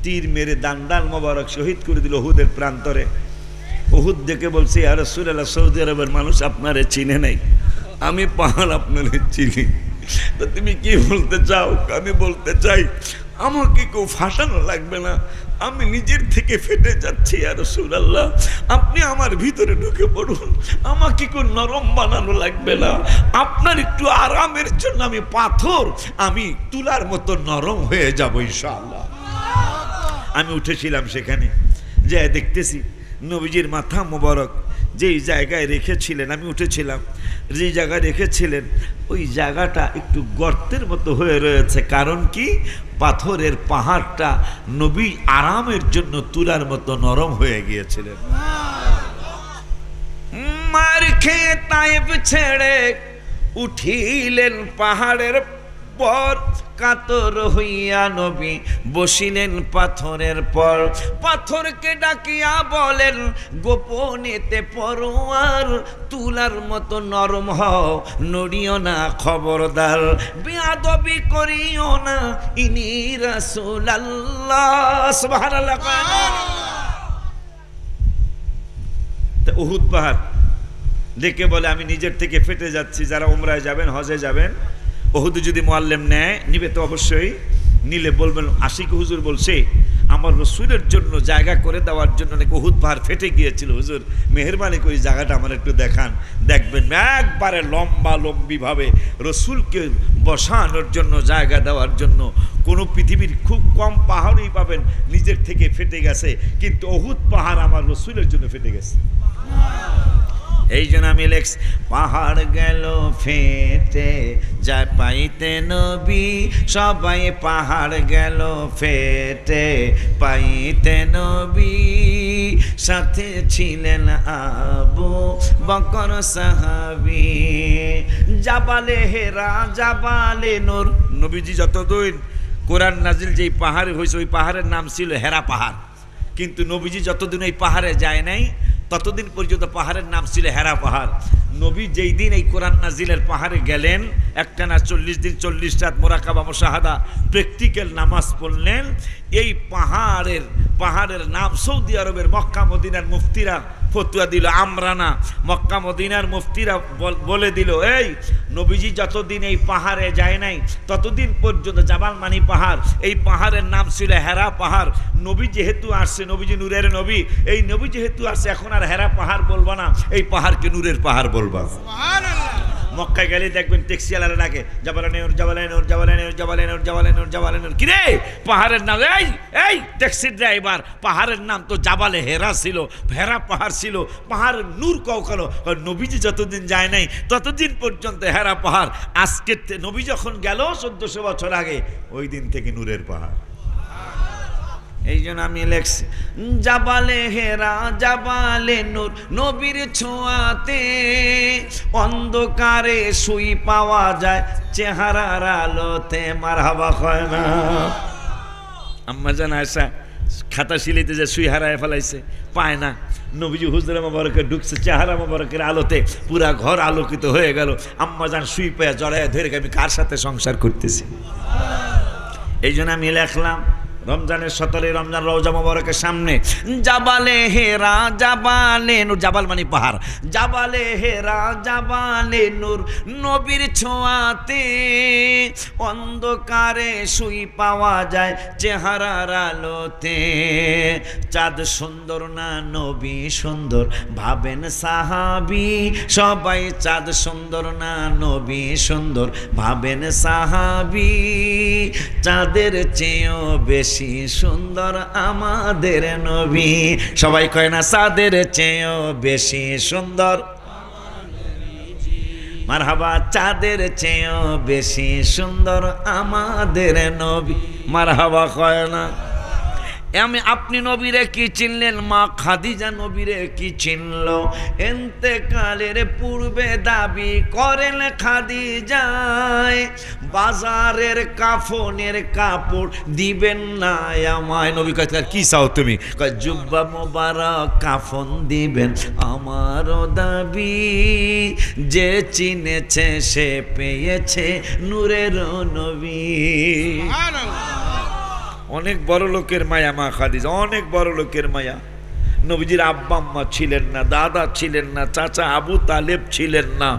A: তীর মেরে দান্দাল মোবারক শহীদ করে দিল উহুদের প্রান্তরে, উহুদ দেখে বলছে ইয়া রাসূলুল্লাহ, সৌদি আরবের মানুষ আপনারে চিনে নাই, আমি পাহাড় আপনারে চিনি, তো তুমি কি বলতে চাও? আমি বলতে চাই আমাকে কেউ ফাঁসানো লাগবে না, আমি নিজের থেকে ফেটে যাচ্ছি ইয়া রাসূলুল্লাহ, আপনি আমার ভিতরে ঢুকে পড়ুন, আমাকে কেউ নরম বানানো লাগবে না, আপনার একটু আরামের জন্য আমি পাথর, আমি তুলার মতো নরম হয়ে যাব ইনশাআল্লাহ। আমি উঠেছিলাম সেখানে, যে দেখতেছি নবীজির মাথা মোবারক যেই জায়গায় রেখেছিলেন, আমি উঠেছিলাম, যে জায়গায় রেখেছিলেন ওই জায়গাটা একটু গর্তের মতো হয়ে রয়েছে। কারণ কি? পাথরের পাহাড়টা নবী আরামের জন্য তুলার মতো নরম হয়ে গিয়েছিলেন। মার খেয়ে তায়েব ছেড়ে উঠিলেন পাহাড়ের পর, কাতর হইয়া নবী বসিলেন পাথরের পর। পাথরকে ডাকিয়া বলেন, গোপনেতে পরোয়ার তুলার মতো নরম হও, নড়িও না খবরদার, বেয়াদবি করিও না, ইনি রাসূলুল্লাহ। সুবহানাল্লাহ। উহুদ পাহাড় দেখে বলে, আমি নিজের থেকে ফেটে যাচ্ছি। যারা উমরায় যাবেন, হজে যাবেন, উহুদে যদি মুআল্লিম নেয়, নিবে তো অবশ্যই। নিলে বলবেন, আশিক হুজুর বলছে আমার রসুলের জন্য জায়গা করে দেওয়ার জন্য নাকি উহুদ পাহাড় ফেটে গিয়েছিল, হুজুর মেহেরবানি করে জায়গাটা আমার একটু দেখান। দেখবেন একবারে লম্বা লম্বিভাবে রসুলকে বসানোর জন্য জায়গা দেওয়ার জন্য কোনো পৃথিবীর খুব কম পাহাড়ই পাবেন নিজের থেকে ফেটে গেছে, কিন্তু উহুদ পাহাড় আমার রসুলের জন্য ফেটে গেছে। এই জন্য আমি লেখছি, পাহাড় গেল ফেটে যা পাইতে নবী, সবাই পাহাড় গেল ফেটে পাইতে নবী, সাথে ছিলেন আবু বকর সাহাবী। জাবালে হেরা জাবালে নূর, নবীজি যতদিন কোরআন নাজিল যেই পাহাড়ে হয়েছে ওই পাহাড়ের নাম ছিল হেরা পাহাড়, কিন্তু নবীজি যতদিন এই পাহাড়ে যায় নাই ততদিন পর্যন্ত পাহাড়ের নাম ছিল হেরা পাহাড়। নবী যেই দিন এই কোরআন নাজিলের পাহাড়ে গেলেন, একটানা 40 দিন 40 রাত মোরাকাবা মুশাহাদা প্র্যাকটিক্যাল নামাজ পড়লেন, এই পাহাড়ের নাম সৌদি আরবের মক্কা মদিনার মুফতিরা ফতুয়া দিল, আমরানা মক্কা মদিনার মুফতিরা বলে দিল, এই নবীজি যতদিন এই পাহাড়ে যায় নাই ততদিন পর্যন্ত জাবাল মানি পাহাড়, এই পাহাড়ের নাম ছিল হেরা পাহাড়। নবী যেহেতু আসছে, নবীজি নূরের নবী, এই নবী যেহেতু আসছে এখন আর হেরা পাহাড় বলবা না, এই পাহাড়কে নূরের পাহাড় বলবা। সুবহানাল্লাহ। মক্কায় গেলে দেখবেন ট্যাক্সিওয়ালারা ডাকে, জাবালানুর জাবালানুর জাবালানুর জাবালানুর জাবালানুর জাবালানুর। কিরে পাহাড়ের নাম? এই ট্যাক্সি ড্রাইভার, পাহাড়ের নাম তো জাবালে হেরা ছিল, হেরা পাহাড় ছিল, পাহাড় নূর কাউ কালো। নবীজি যতদিন যায় নাই ততদিন পর্যন্ত হেরা পাহাড়। আজকে নবী যখন গেল 1400 বছর আগে, ওই দিন থেকে নূরের পাহাড়। এই জন্য আমি লেখছি, জাবালে হেরা জাবালে নূর, নবীর ছোঁয়াতে অন্ধকারে সুই পাওয়া যায় চেহারার আলোতে। মারহাবা কয় না? আম্মা জান আয়েশা খাতা সিলাইতে যে সুই হারায় ফেলাইছে, পায় না। নবীজি হুজরা মোবারকে ঢুকছে, চেহারা মোবারকের আলোতে পুরা ঘর আলোকিত হয়ে গেল। আম্মা জান সুই পেয়ে জড়ায় ধরে, আমি কার সাথে সংসার করতেছি? এই জন্য আমি লেখলাম, রমজানের 17 রমজান রওজা মোবারকের সামনে, জাবালে হেরা জাবালে নূর, জাবাল মানে পাহাড়, জাবালে হেরা জাবালে নূর, নবীর ছোঁয়াতে অন্ধকারে সুই পাওয়া যায় চেহারার আলোতে। চাঁদ সুন্দর না নবী সুন্দর ভাবেন সাহাবী, সবাই চাঁদ সুন্দর না নবী সুন্দর ভাবেন সাহাবী, চাঁদের চেয়েও বেশি সুন্দর আমাদের নবী। সবাই কয় না, চাঁদের চেয়েও বেশি সুন্দর মারহাবা, চাঁদের চেয়েও বেশি সুন্দর আমাদের নবী। মারহাবা কয় না? আপনি নবীরে কি চিনলেন? মা খাদিজা নবীরে কি চিনল? ইন্তেকালের পূর্বে দাবি করেন খাদিজায়, বাজারের কাফনের কাপড় দিবেন না আমায়। নবী কয়, কি চাও তুমি? কয়, জুব্বা মোবারক কাফন দিবেন আমারও দাবি, যে চিনেছে সে পেয়েছে নূরের নবী। অনেক বড় লোকের মায়া মা খাদিজা, অনেক বড় লোকের মায়া। নবীজির আব্বা আম্মা ছিলেন না, দাদা ছিলেন না, চাচা আবু তালেব ছিলেন না,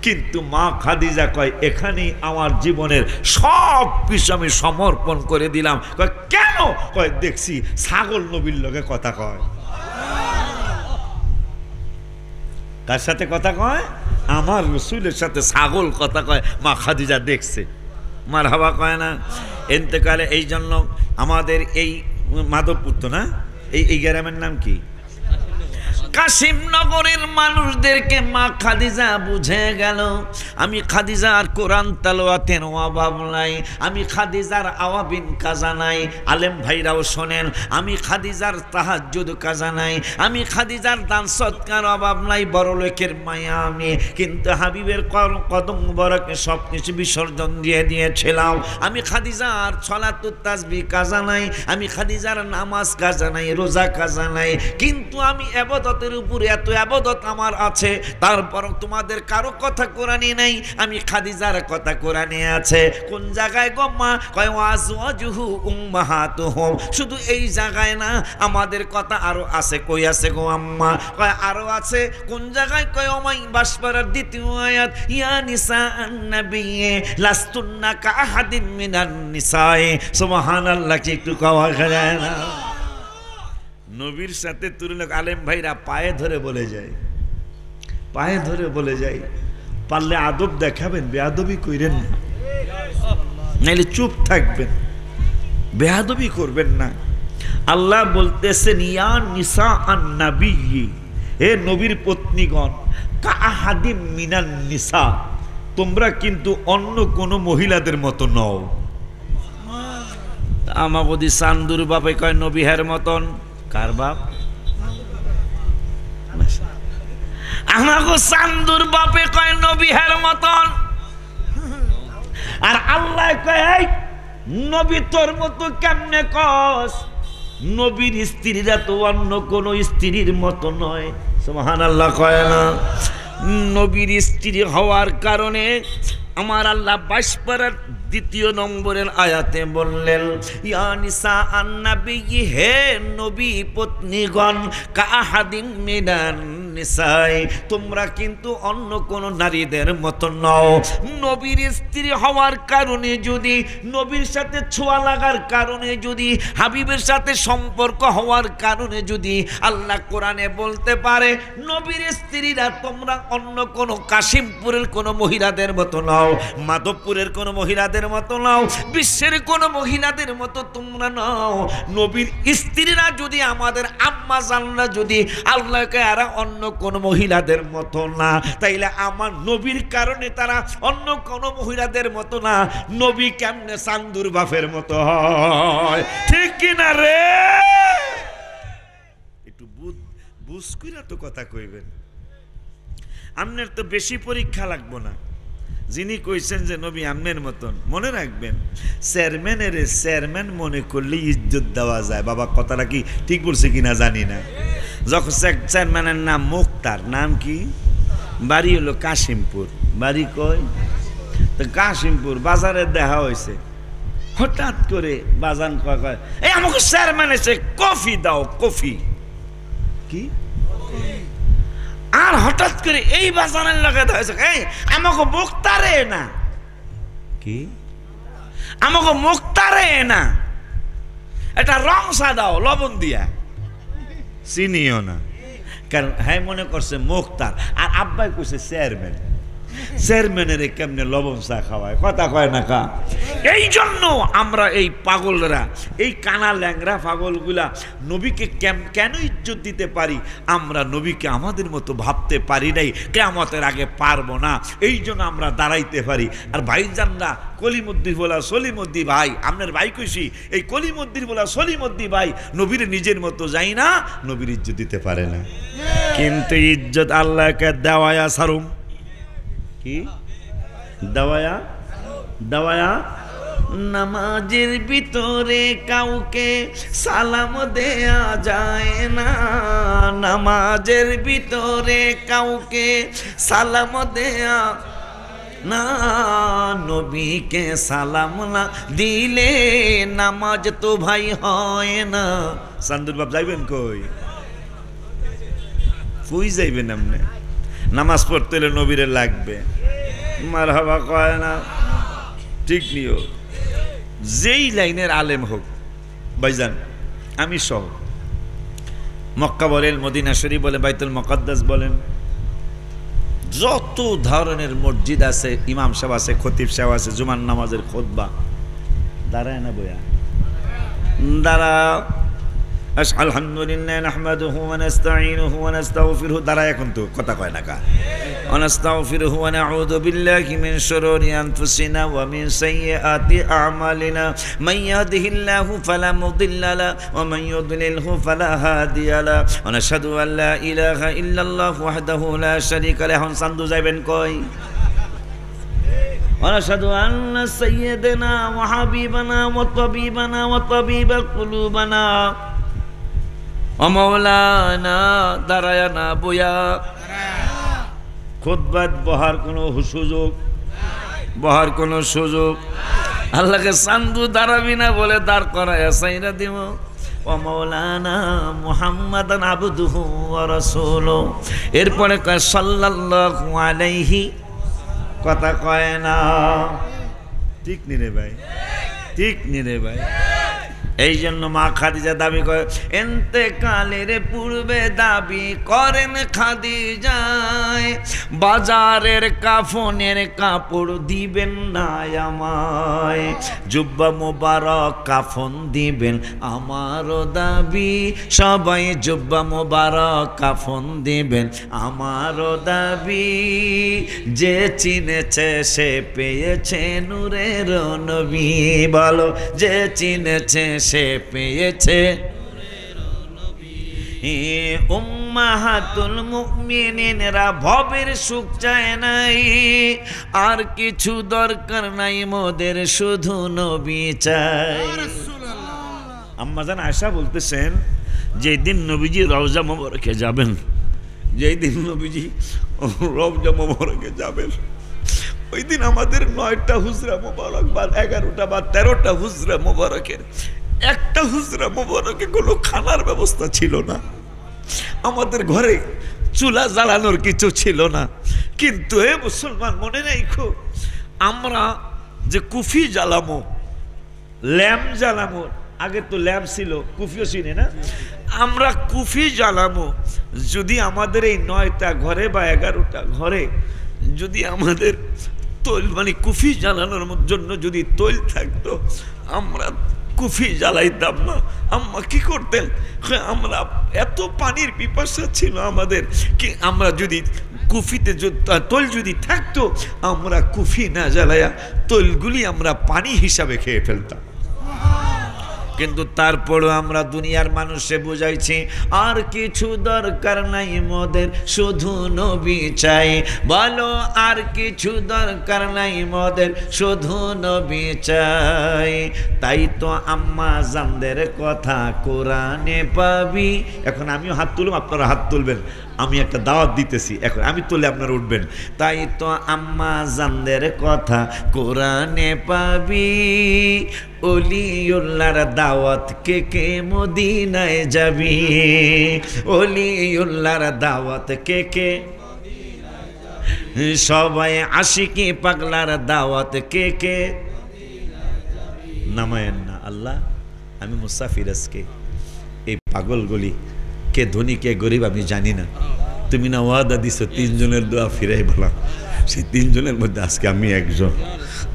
A: কিন্তু মা খাদিজা কয়, এখানেই আমার জীবনের সব কিছু আমি সমর্পণ করে দিলাম। কয়, কেন? কয়, দেখছি ছাগল নবীর লগে কথা কয়। কার সাথে কথা কয়? আমার রসুলের সাথে ছাগল কথা কয়। মা খাদিজা দেখছে। মারহাবা কয় না? এতেকালে এই জন্য আমাদের এই মাধবপুর তো না, এই গ্রামের নাম কি? কাশিমনগরের মানুষদেরকে মা খাদিজা বুঝে গেল আমি খাদিজার কোরআন তেলাওয়াতের অভাব নাই, আমি খাদিজার আওয়াবিন কাজা নাই। আলেম ভাইরাও শোনেন, আমি খাদিজার তাহাজ্জুদ কাজা নাই, আমি খাদিজার দান সৎকার অভাব নাই, বড় লোকের মায়া আমি, কিন্তু হাবিবের কদম বরকে সব কিছু বিসর্জন দিয়ে দিয়েছিলাম। আমি খাদিজার সলাতুত তাসবিহ কাজা নাই, আমি খাদিজার নামাজ কাজা নাই, রোজা কাজা নাই, কিন্তু আমি ইবাদতের উপরে এত ইবাদত আমার আছে, তারপর তোমাদের কারো কথা কোরআনে নাই, আমি খাদিজার কথা কোরআনে আছে। কোন জায়গায় গো মা? কয় ওয়াজওয়াজুহু উম্মাহাতুহুম। শুধু এই জায়গায় না, আমাদের কথা আরো আছে। কই আছে গো আম্মা? কয় আরো আছে। কোন জায়গায়? কয় ওমাই বাসপারার দ্বিতীয় আয়াত, ইয়া নিসাআন নাবিয়্যি লাস্তুন্না কাআহাদিন মিনান নিসায়ে। সুবহানাল্লাহ, কি একটু কওয়া যায় না? নবীর সাথে তুলনা আলেম ভাইরা পায়ে ধরে বলে যায়, পায়ে ধরে বলে যায়। পারলে আদব দেখাবেন, বেয়াদবি কইরেন না, নাইলে চুপ থাকবেন, বেয়াদবি করবেন না। আল্লাহ বলতেছেন ইয়া নিসা আন নাবিয়্যি, হে নবীর পত্নীগণ, কাআহাদিম মিনান নিসা, তোমরা কিন্তু অন্য কোন মহিলাদের মতো নও। আমাগদি চান্দুর বাপে কয় নবী হের মতন। কার বাপ? আমাগো চান্দুর বাপে কয় নবী হের মতন। আর আল্লাহ কয় নবী তোর মতো কেমনে কস? নবীর স্ত্রীরা তো অন্য কোন স্ত্রীর মতো নয়। সুবহানাল্লাহ কয় না? নবীর স্ত্রী হওয়ার কারণে আমার আল্লাহ 22 পারার 2 নম্বরের আয়াতে বললেন ইয়া নিসা আন নাবিয়্যি, হে নবী পত্নীগণ, কাআহাদিন মিনান নিসাই, তোমরা কিন্তু অন্য কোন নারীদের মতো নও। নবীর স্ত্রী হওয়ার কারণে যদি, নবীর সাথে ছোঁয়া লাগার কারণে যদি, হাবিবের সাথে সম্পর্ক হওয়ার কারণে যদি আল্লাহ কোরআনে বলতে পারে নবীর স্ত্রীরা তোমরা অন্য কোন কাশিমপুরের কোন মহিলাদের মতো নও, মাধবপুরের কোন মহিলাদের মতো নও, বিশ্বের কোন মহিলাদের মতো তোমরা নও। নবীর স্ত্রীরা যদি, আমাদের আম্মা জানরা যদি আল্লাহকে আর অন্য কোন মহিলাদের মতো না, তাইলে আমার নবীর কারণে তারা অন্য কোন মহিলাদের মতো না। নবী কেমনে চান্দুর বাপের মতো হয়? ঠিক কিনা রে? একটু বুঝ কইরা তো কথা কইবেন। আমনের তো বেশি পরীক্ষা লাগবো না। যিনি কইছেন যে নবী আমনের মতন, মনে রাখবেন চেয়ারম্যানের চেয়ারম্যান মনে করলে ইজ্জত দেওয়া যায়। বাবা কথাটা কি ঠিক বলছে কিনা জানি না। যখন চেয়ারম্যানের নাম মুক্তার, নাম কি, বাড়ি হলো কাশিমপুর, বাড়ি কই? তো কাশিমপুর বাজারে দেখা হয়েছে, হঠাৎ করে বাজান কয় এই আমাকে চেয়ারম্যান এসে কফি দাও, কফি কি? আর হঠাৎ করে এই বাজানের লগে হয়েছে এই আমাকে মুক্তারে না, কি আমাকে মুক্তারে না, এটা রং সাদাও লবণ দিয়া, চিনিও না। কারণ হ্যাঁ মনে করছে মুক্তার, আর আব্বাই কইছে চেয়ারম্যান। চেয়ারম্যানের কেমনে লবণ চা খাওয়ায়? কথা কয় না কা? এই জন্য আমরা এই পাগলরা, এই কানা ল্যাংরা পাগলগুলা নবীকে কেন ইজ্জত দিতে পারি? আমরা নবীকে আমাদের মতো ভাবতে পারি নাই, কিয়ামতের আগে পারবো না। এই জন্য আমরা দাঁড়াইতে পারি। আর ভাইজানরা কলিমুদ্দিন বলা সলিমুদ্দি ভাই, আপনার ভাই কইছি, এই কলিমুদ্দিন বলা সলিমুদ্দি ভাই নবীর নিজের মতো যাই না, নবীর ইজ্জত দিতে পারে না। কিন্তু ইজ্জত আল্লাহকে দেওয়ায়া সারুম, কি দেওয়ায়া দেওয়ায়া। নামাজের ভিতরে কাউকে সালাম দেয়া যায় না, নামাজের ভিতরে কাউকে সালাম দেয়া না, নবীকে সালাম না দিলে নামাজ তো ভাই হয় না। চান্দুর বাপ যাইবেন কই? কই যাইবেন আপনি? নামাজ পড়তে হলে নবীরে লাগবে। মারহাবা কয় না? ঠিক নিও। যেই লাইনের আলেম হোক ভাইজান, আমি সহ, মক্কা বলেন, মদিনা শরীফ বলেন, বাইতুল মুকাদ্দাস বলেন, যত ধরনের মসজিদ আছে, ইমাম সাহেব আছে, খতিব সাহেব আছে, জুমার নামাজের খুতবা, দাঁড়ায় না বয়া দাঁড়া, আলহামদুলিল্লাহ নাহমাদুহু ওয়া নাস্তাঈনুহু ওয়া নাস্তাগফিরুহু দ্বারা এখন তো কথা কয় না কা ওয়া নাস্তাগফিরুহু ওয়া নাউযু বিল্লাহি মিন শুরুরি আনফুসিনা ওয়া মিন সাইয়্যাতি আ'মালিনা মান ইয়াহদিহিল্লাহু ফালা মুদিল্লা লাহু ওয়া মান ইউদ্লিলহু ফালা হাদিয়া লাহু ওয়া নাশহাদু আল লা ইলাহা ইল্লাল্লাহু ওয়াহদাহু লা শারীকা লাহু সান্দু যাইবেন কই ونشهد أن سيدنا وحبيبنا وطبيبنا وطبيب قلوبنا ومولانا درايانا بويا খুতবাত বহার কোনো সুযোগ বহার কোনো সুযোগ আল্লাহকে সান্দু দাঁড়াবি না বলে দাঁড় করায় সাইরা দিব ও মাওলানা মুহাম্মাদান আবদুহু ওয়া রাসূলুহু এরপরে কয় সাল্লাল্লাহু আলাইহি কথা কয় না ঠিক নি রে ভাই ঠিক নি রে ভাই এই জন্য মা খাদিজা দাবি করে ইন্তেকালের পূর্বে দাবি করেন খাদিজায় বাজারের কাফনের কাপড় দিবেন না আমায় জুব্বা মোবারক কাফন দিবেন আমারও দাবি সবাই জুব্বা মোবারক কাফন দিবেন আমারও দাবি যে চিনেছে সে পেয়েছে নূরের নবী বলো যে চিনেছে সে পেয়েছে উম্মাহাতুল মুমিনিনরা ভবের সুখ চায় নাই আর কিছু দরকার নাই মোদের শুধু নবী চাই আম্মা জান আয়েশা বলতেছেন যেদিন নবীজি রওজা মোবারকে যাবেন যেদিন নবীজি রওজা মোবারকে যাবেন ওই দিন আমাদের 9টা হুজরা মোবারক বা 11টা বা 13টা হুজরা মোবারকের একটা হুজরা মোবারকে কোনো খানার ব্যবস্থা ছিল না আমাদের ঘরে চুলা জ্বালানোর কিছু ছিল না কিন্তু হে মুসলমান মনে রাখো আমরা যে কুফি জ্বালামো ল্যাম্প জ্বালামো আগে তো ল্যাম্প ছিল কুফিও চিনি না আমরা কুফি জ্বালামো যদি আমাদের এই 9টা ঘরে বা 11টা ঘরে যদি আমাদের তৈল মানে কুফি জ্বালানোর জন্য যদি তৈল থাকতো আমরা কুফি জ্বালাইতাম না আম্মা কি করতেন আমরা এত পানির পিপাসা ছিল আমাদের কি আমরা যদি কুফিতে তৈল যদি থাকতো আমরা কুফি না জ্বালায়া তৈলগুলি আমরা পানি হিসাবে খেয়ে ফেলতাম কিন্তু তারপরও আমরা দুনিয়ার মানুষে বুঝাইছি আর কিছু দরকার নাই মোদের শুধু নবী চাই বলো আর কিছু দরকার নাই মোদের শুধু নবী চাই তাই তো আম্মা জানদের কথা কোরআনে পাবি এখন আমিও হাত তুলব আপনারা হাত তুলবেন আমি একটা দাওয়াত দিতেছি এখন আমি তুলে আপনারা উঠবেন তাই তো আম্মা জানদের কথা কোরআনে পাবি ওলিউল্লাহর দাওয়াত কে কে মদিনায় যাবি ওলিউল্লাহর দাওয়াত কে কে সবাই আশিকি পাগলার দাওয়াত কে কে নামায়েন না আল্লাহ আমি মুসাফির আজকে এই পাগলগুলি কে ধনী কে গরিব আমি জানি না তুমি না ওয়াদা দিছো 3 জনের দোয়া ফিরাই বলা সেই 3 জনের মধ্যে আজকে আমি একজন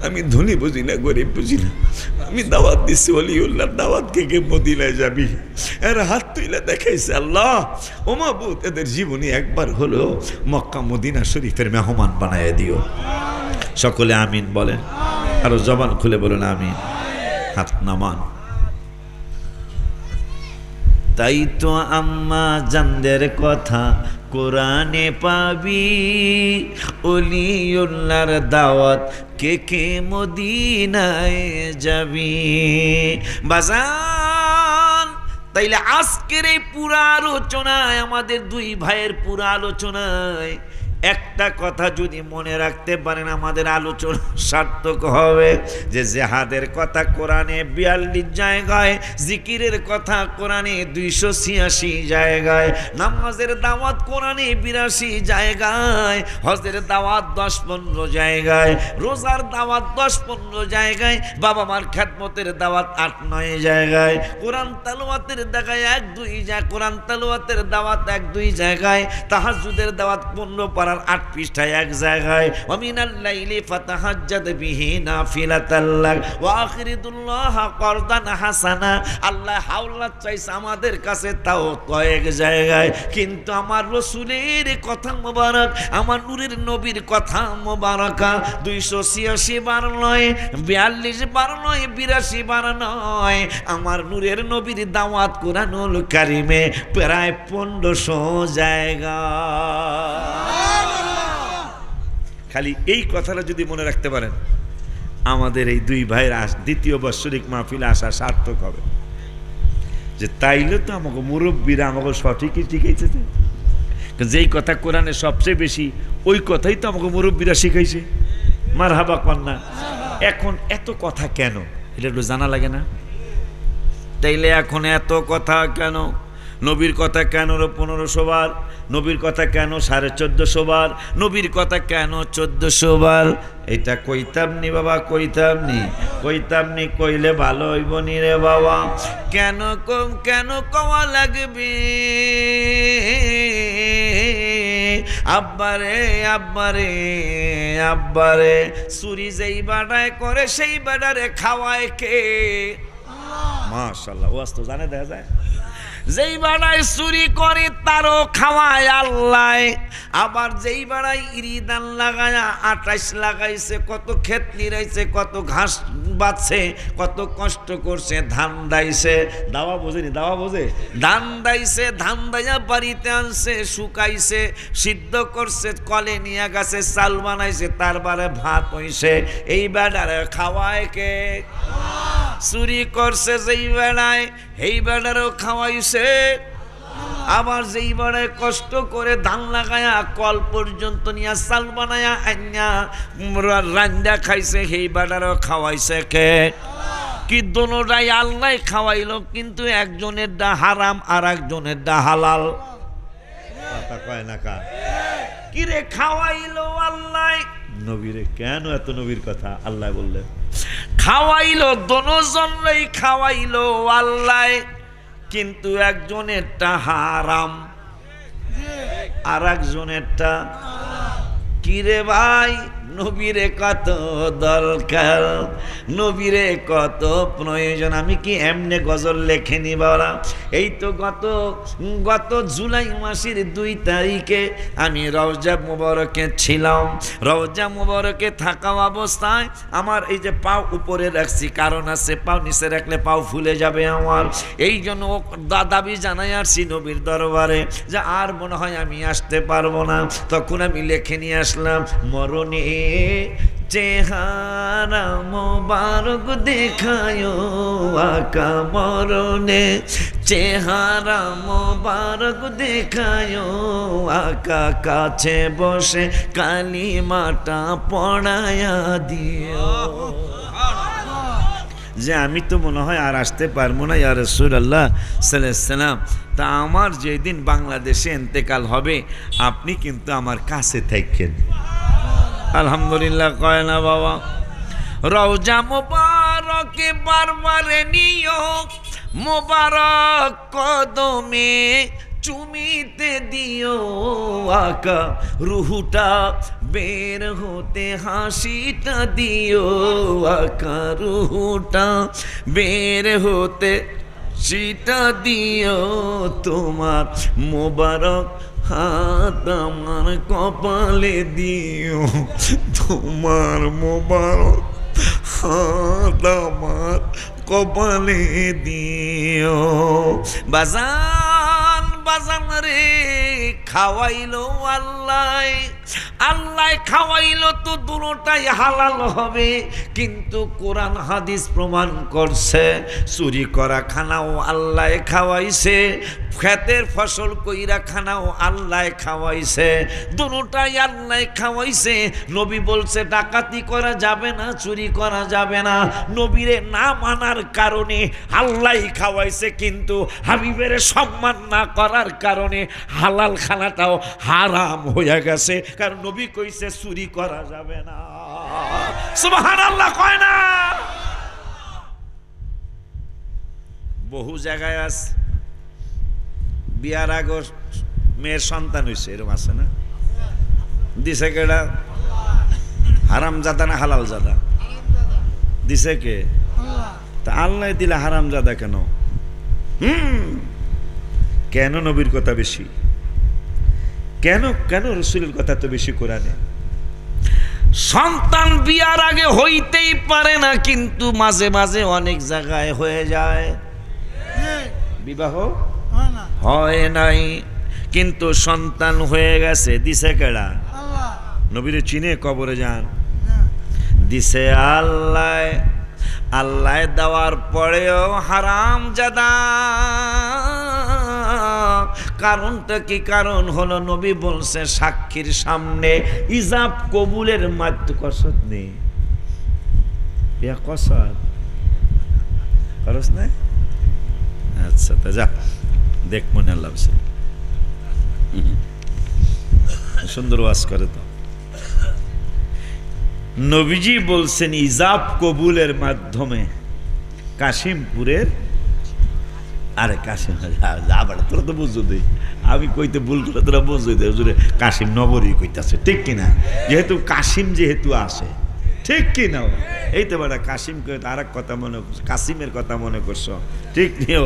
A: আমি ধনী বুঝি না গরিব বুঝি না আমি দাওয়াত দিচ্ছি ওলিউল্লাহর দাওয়াত কে কে মদিনায় যাবি এর হাত তুলে দেখাইছে আল্লাহ ও মাবুদ এদের জীবনে একবার হলো মক্কা মদিনা শরীফের মেহমান বানায় দিও সকলে আমিন বলেন আরো জবান খুলে বলেন আমিন হাত নামান তাই তো আম্মা জানদের কথা কোরআনে পাবি ওলিউল্লাহর দাওয়াত কে কে মদিনায় যাবি বাজান তাইলে আজকের এই পুরা আলোচনায় আমাদের দুই ভাইয়ের পুরা আলোচনায় একটা কথা যদি মনে রাখতে পারেন আমাদের আলোচনা সার্থক হবে যে জিহাদের কথা কোরআনে 42 জায়গায় জিকিরের কথা কোরআনে 286 জায়গায় নামাজের দাওয়াত কোরআনে 82 জায়গায় হজের দাওয়াত 10-15 জায়গায় রোজার দাওয়াত 10-15 জায়গায় বাবা মার খেদমতের দাওয়াত 8-9 জায়গায় কোরআন তেলাওয়াতের জায়গায় 1-2 জায়গায় কোরআন তেলাওয়াতের দাওয়াত 1-2 জায়গায় তাহাজ্জুদের দাওয়াত 15 পারা বাকারার 8 পৃষ্ঠায় এক জায়গায় ওয়ামিনাল লাইলি ফাতাহাজ্জাদ বিহি নাফিলাতাল লাক ওয়া আখিরিদুল্লাহ করদান হাসানা। আল্লাহ হাওলাত চাইছে আমাদের কাছে, তাও কয়েক জায়গায়। কিন্তু আমার রসুলের কথা মোবারক, আমার নূরের নবীর কথা মোবারকা 286 বার নয়, 42 বার নয়, 82 বার নয়, আমার নূরের নবীর দাওয়াত কুরআনুল কারিমে প্রায় 1500 জায়গা। খালি এই কথাটা যদি মনে রাখতে পারেন, আমাদের এই দুই ভাইয়ের দ্বিতীয় বাৎসরিক মাহফিলে আসা সার্থক হবে। যে তাইলে তো আমাকে মুরব্বীরা আমাকে সঠিকই শিখাইছে, যেই কথা কোরআনে সবচেয়ে বেশি ওই কথাই তো আমাকে মুরব্বীরা শিখাইছে। মারহাবা কন্যা। এখন এত কথা কেন, এটা একটু জানা লাগে না? তাইলে এখন এত কথা কেন? নবীর কথা কেন 1500 বার? নবীর কথা কেন 1450 বার? নবীর কথা কেন 1400 বার? এটা কইতাম নি বাবা, কইতাম নি, কইলে ভালো হইব নি রে বাবা। কেন কওয়া লাগবে? আব্বারে চুরি যেই বাড়ায় করে সেই বাড়ারে খাওয়ায় কে? মাশাআল্লাহ, ওয়াজ তো জানে, দেখা যায়। যেই বাড়ায় চুরি করে তারও খাওয়ায় আল্লাহ। আবার যেই বাড়ায় ইরিদান লাগায় 28 লাগাইছে, কত ক্ষেত নিরাইছে, কত ঘাস বাচ্ছে, কত কষ্ট করছে, ধান দাইছে, দাওয়া বোঝেনি, দাওয়া বোঝে, ধান দাইছে, ধান দাইয়া বাড়িতে আনছে, শুকাইছে, সিদ্ধ করছে, কলে নিয়ে গেছে, চাল বানাইছে, তারপরে ভাত হইছে। এই বেড়ারে খাওয়ায় কে? চুরি করছে যেই বেড়ায়, এই বেড়ারও খাওয়াইছে। আবার যেই বেড়ায় কষ্ট করে ধান লাগায়া কল পর্যন্ত নিয়ে চাল বানায়া আইনা রান্না খাইছে, সেই বেড়ারও খাওয়াইছে কে? কি দোনোটাই আল্লাহ খাওয়াইলো, কিন্তু একজনের দা হারাম আর একজনের দা হালাল। কথা কয় না কা? কিরে খাওয়াইলো আল্লাহ, নবীরে কেন এত নবীর কথা আল্লাহ বললেন? খাওয়াইলো দোনোজনই খাওয়াইলো আল্লাহ, কিন্তু একজনেরটা হারাম আর একজনেরটা। কিরে ভাই, নবীরে কত দরকার, নবীরে কত প্রয়োজন। আমি কি এমনি গজল লেখেনি বাবা? এই তো গত জুলাই মাসের 2 তারিখে আমি রওজা মুবারকে ছিলাম। রওজা মুবারকে থাকা অবস্থায় আমার এই যে পাও উপরে রাখছি, কারণ আছে পাও নিচে রাখলে পাও ফুলে যাবে আমার। এই জন্য দাবি জানাই আসছি নবীর দরবারে যে আর মনে হয় আমি আসতে পারবো না। তখন আমি লেখে নিয়ে আসলাম, মরণে চেহারা মোবারক দেখায়ো আকা, মরণে চেহারা মোবারক দেখায়ো আকা, কাছে বসে কালিমাটা পড়ায়া দিও। যে আমি তো মনে হয় আর আসতে পারবো না ইয়া রাসূলুল্লাহ সাল্লাল্লাহু আলাইহি ওয়াসাল্লাম। তা আমার যেদিন বাংলাদেশে ইন্তেকাল হবে আপনি কিন্তু আমার কাছে থাকেন। আলহামদুলিল্লাহ কয় না বাবা? রওজা মুবারকে বারবারে নিও, মুবারক কদমে চুমিতে দিও আকা, রুহুটা বের হতে হাসিটা দিও আকা, রুহুটা বের হতে সেটা দিও, তোমার মোবারক হাত আমার কপালে দিও, তোমার মোবারক হাত আমার কপালে দিও। বাজান রে খাওয়াইলো আল্লাহ, আল্লাহ খাওয়াইলো তো দুটোটাই হালাল হবে, কিন্তু কোরআন হাদিস প্রমাণ করছে চুরি করা খানাও আল্লাহ খাওয়াইছে, ক্ষেতের ফসল কইরা খানাও আল্লাহ খাওয়াইছে, দুটোটাই আল্লাহ খাওয়াইছে। নবী বলছে ডাকাতি করা যাবে না, চুরি করা যাবে না। নবীরে না মানার কারণে আল্লাহ খাওয়াইছে, কিন্তু হাবিবের সম্মান না করার কারণে হালাল খানাটাও হারাম হয়ে গেছে, কারণ নবী কইছে চুরি করা যাবে না। সুবহানাল্লাহ কয় না? বহু জায়গায় আছে বিয়ার আগে মেয়ের সন্তান হয়েছে, এরকম আছে না? দিছে কেডা? হারাম জাদা না হালাল জাদা? দিছে কে? তা আল্লাহ দিলে হারাম জাদা কেন? কেন নবীর কথা বেশি? কেন কেন রসুলের কথা তো বেশি কোরআনে? সন্তান বিয়ার আগে হইতেই পারে না, কিন্তু মাঝে মাঝে অনেক জায়গায় হয়ে যায়। বিবাহ হয় নাই কিন্তু সন্তান হয়ে গেছে, দিছে কেডা? নবীরে চিনে কবরে যান, দিছে আল্লাহ। আল্লাহ দেওয়ার পরেও হারাম জাদা। কারণটা কি? কারণ হলো নবী বলছে সাক্ষীর সামনে ইজাব কবুলের মাধ্যমে কসদ নেই। কসদ খরচ নাই? আচ্ছা তা যা দেখ মনে আল্লাহ সুন্দর ওয়াজ করে তো। নবীজি বলছেন ইজাব কবুলের মাধ্যমে কাশিমপুরের, আরে কাশিম তোরা তো বুঝো দেই, আমি কইতে ভুল করে তোরা বুঝো দে, কাশিম নগরী কইতাছে, ঠিক কিনা? যেহেতু কাশিম যেহেতু আসে, ঠিক কিনা? এই তো বেটা কাশিম কে আর এক কথা মনে, কাসিমের কথা মনে করছো, ঠিক নিও।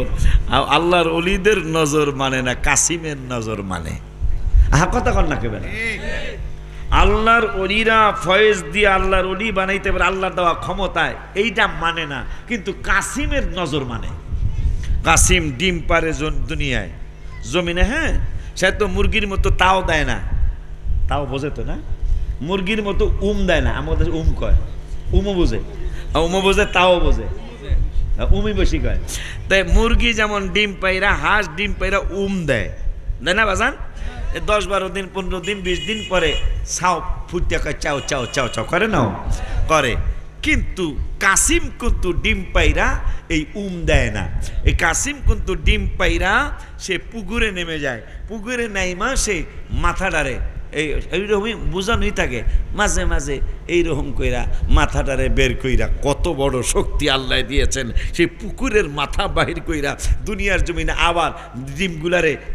A: আল্লাহর অলিদের নজর মানে না, কাসিমের নজর মানে। আহা কথা কর না কেবে না। আল্লাহর অলিরা ফয়েজ দিয়ে আল্লাহর অলি বানাইতে পারে, আল্লাহর দেওয়া ক্ষমতায়, এইটা মানে না, কিন্তু কাসিমের নজর মানে। কাসিম ডিম পারে দুনিয়ায় জমিনে, হ্যাঁ সে তো মুরগির মতো তাও দেয় না, তাও বোঝে তো না, মুরগির মতো দেয় না, আমাদের কয়, উমও বোঝে, উমও বোঝে, তাও বোঝে, উমি বেশি কয়। তাই মুরগি যেমন ডিম পাইরা, হাঁস ডিম পাইরা দেয়, দেয় না বাজান? 10-12 দিন 15 দিন 20 দিন পরে ছাও ফুটে চাও চাও চাও চাও করে না, করে। কিন্তু কাসিম কিন্তু ডিম পাইরা এই দেয় না। এই কাসিম কিন্তু ডিম পাইরা সে পুকুরে নেমে যায়, পুকুরে নাইমা সে মাথা ডারে, এইরকমই বোঝানোই থাকে, মাঝে মাঝে এইরকম কইরা মাথাটারে বের কইরা, কত বড় শক্তি আল্লাহ দিয়েছেন, সেই পুকুরের মাথা বাহির কইরা দুনিয়ার জমিনে আবার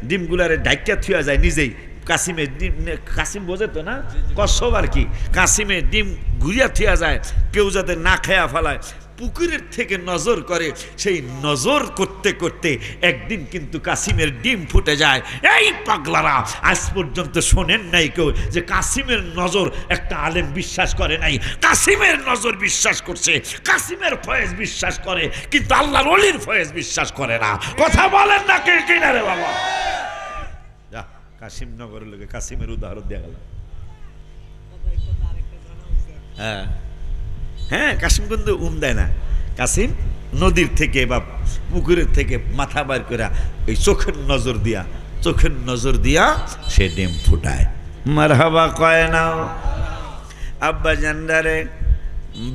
A: ডিমগুলারে ঢাইকা থুয়া যায় নিজেই। কাসিমের ডিম, কাসিম বোঝে তো না কসব আর কি, কাসিমের ডিম ঘুরিয়া থুয়া যায়, কেউ যাতে না খেয়া ফেলায়, পুকুরের থেকে নজর করে। সেই নজর করতে করতে একদিন কিন্তু কাসিমের ডিম ফুটে যায়। এই পাগলারা, আজ পর্যন্ত শোনেন নাই কেউ যে কাসিমের নজর একটা আলেম বিশ্বাস করে নাই, কাসিমের নজর বিশ্বাস করছে, কাসিমের ফয়েজ বিশ্বাস করে, কিন্তু আল্লাহর ওলির ফয়েজ বিশ্বাস করে না। কথা বলেন না কে কিনা রে বাবা? কাসিম নগরের লোকে কাসিমের উদাহরণ দেয়া গেল। হ্যাঁ হ্যাঁ, কাসিম কিন্তু দেয় না, কাসিম নদীর থেকে বা পুকুরের থেকে মাথা বার করে এই চোখের নজর দিয়া সে ডিম ফুটায়। মারহাবা কয় নাও। আব্বা জান্ডারে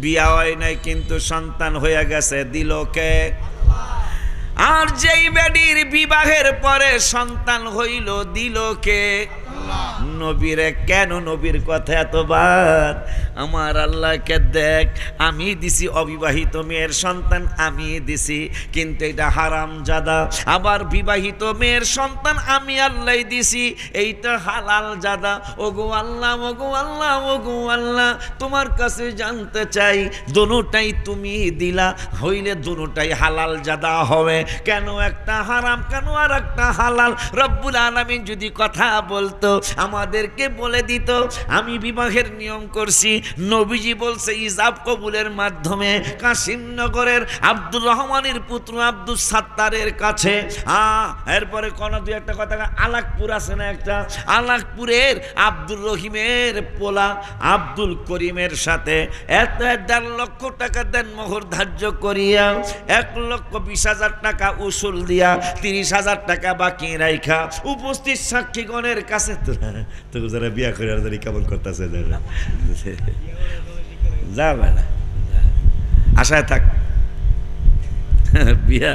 A: বিয়া হয় নাই কিন্তু সন্তান হয়ে গেছে, দিল কে? আর যেই বেডির বিবাহের পরে সন্তান হইল, দিল কে? নবীরে। কেন নবীর কথা এতবার? আমার আল্লাহকে দেখ, আমি দিছি অবিবাহিত মেয়ের সন্তান, আমি দিছি, কিন্তু এটা হারাম জাদা। আবার বিবাহিত মেয়ের সন্তান আমি আল্লাহ দিছি, এইটা হালাল জাদা। ওগো আল্লাহ, ওগো আল্লাহ, ওগো আল্লাহ, তোমার কাছে জানতে চাই, দোনোটাই তুমি দিলা, হইলে দোনোটাই হালাল জাদা হবে, কেন একটা হারাম, কেন আর একটা হালাল? রব্বুল আলামিন যদি কথা বলতো, আমাদেরকে বলে দিত। আমি বিবাহের নিয়ম করছি, নবীজি বলছে ইজাব কবুলের মাধ্যমে। কাশিমনগরের আব্দুর রহমানের পুত্র আব্দুল সাত্তারের কাছে, এরপরে কোন দুই একটা কথা, আলাকপুর আছে না একটা, আলাকপুরের আব্দুর রহিমের পোলা আব্দুল করিমের সাথে 1.5 লক্ষ টাকা দেন মোহর ধার্য করিয়া, 1,20,000 টাকা উসুল দিয়া 30,000 টাকা বাকি রাইখা উপস্থিত সাক্ষীগণের কাছে, তো যারা বিয়া করে কেমন করতেছে যা বেড়া, আশায় থাক। বিয়া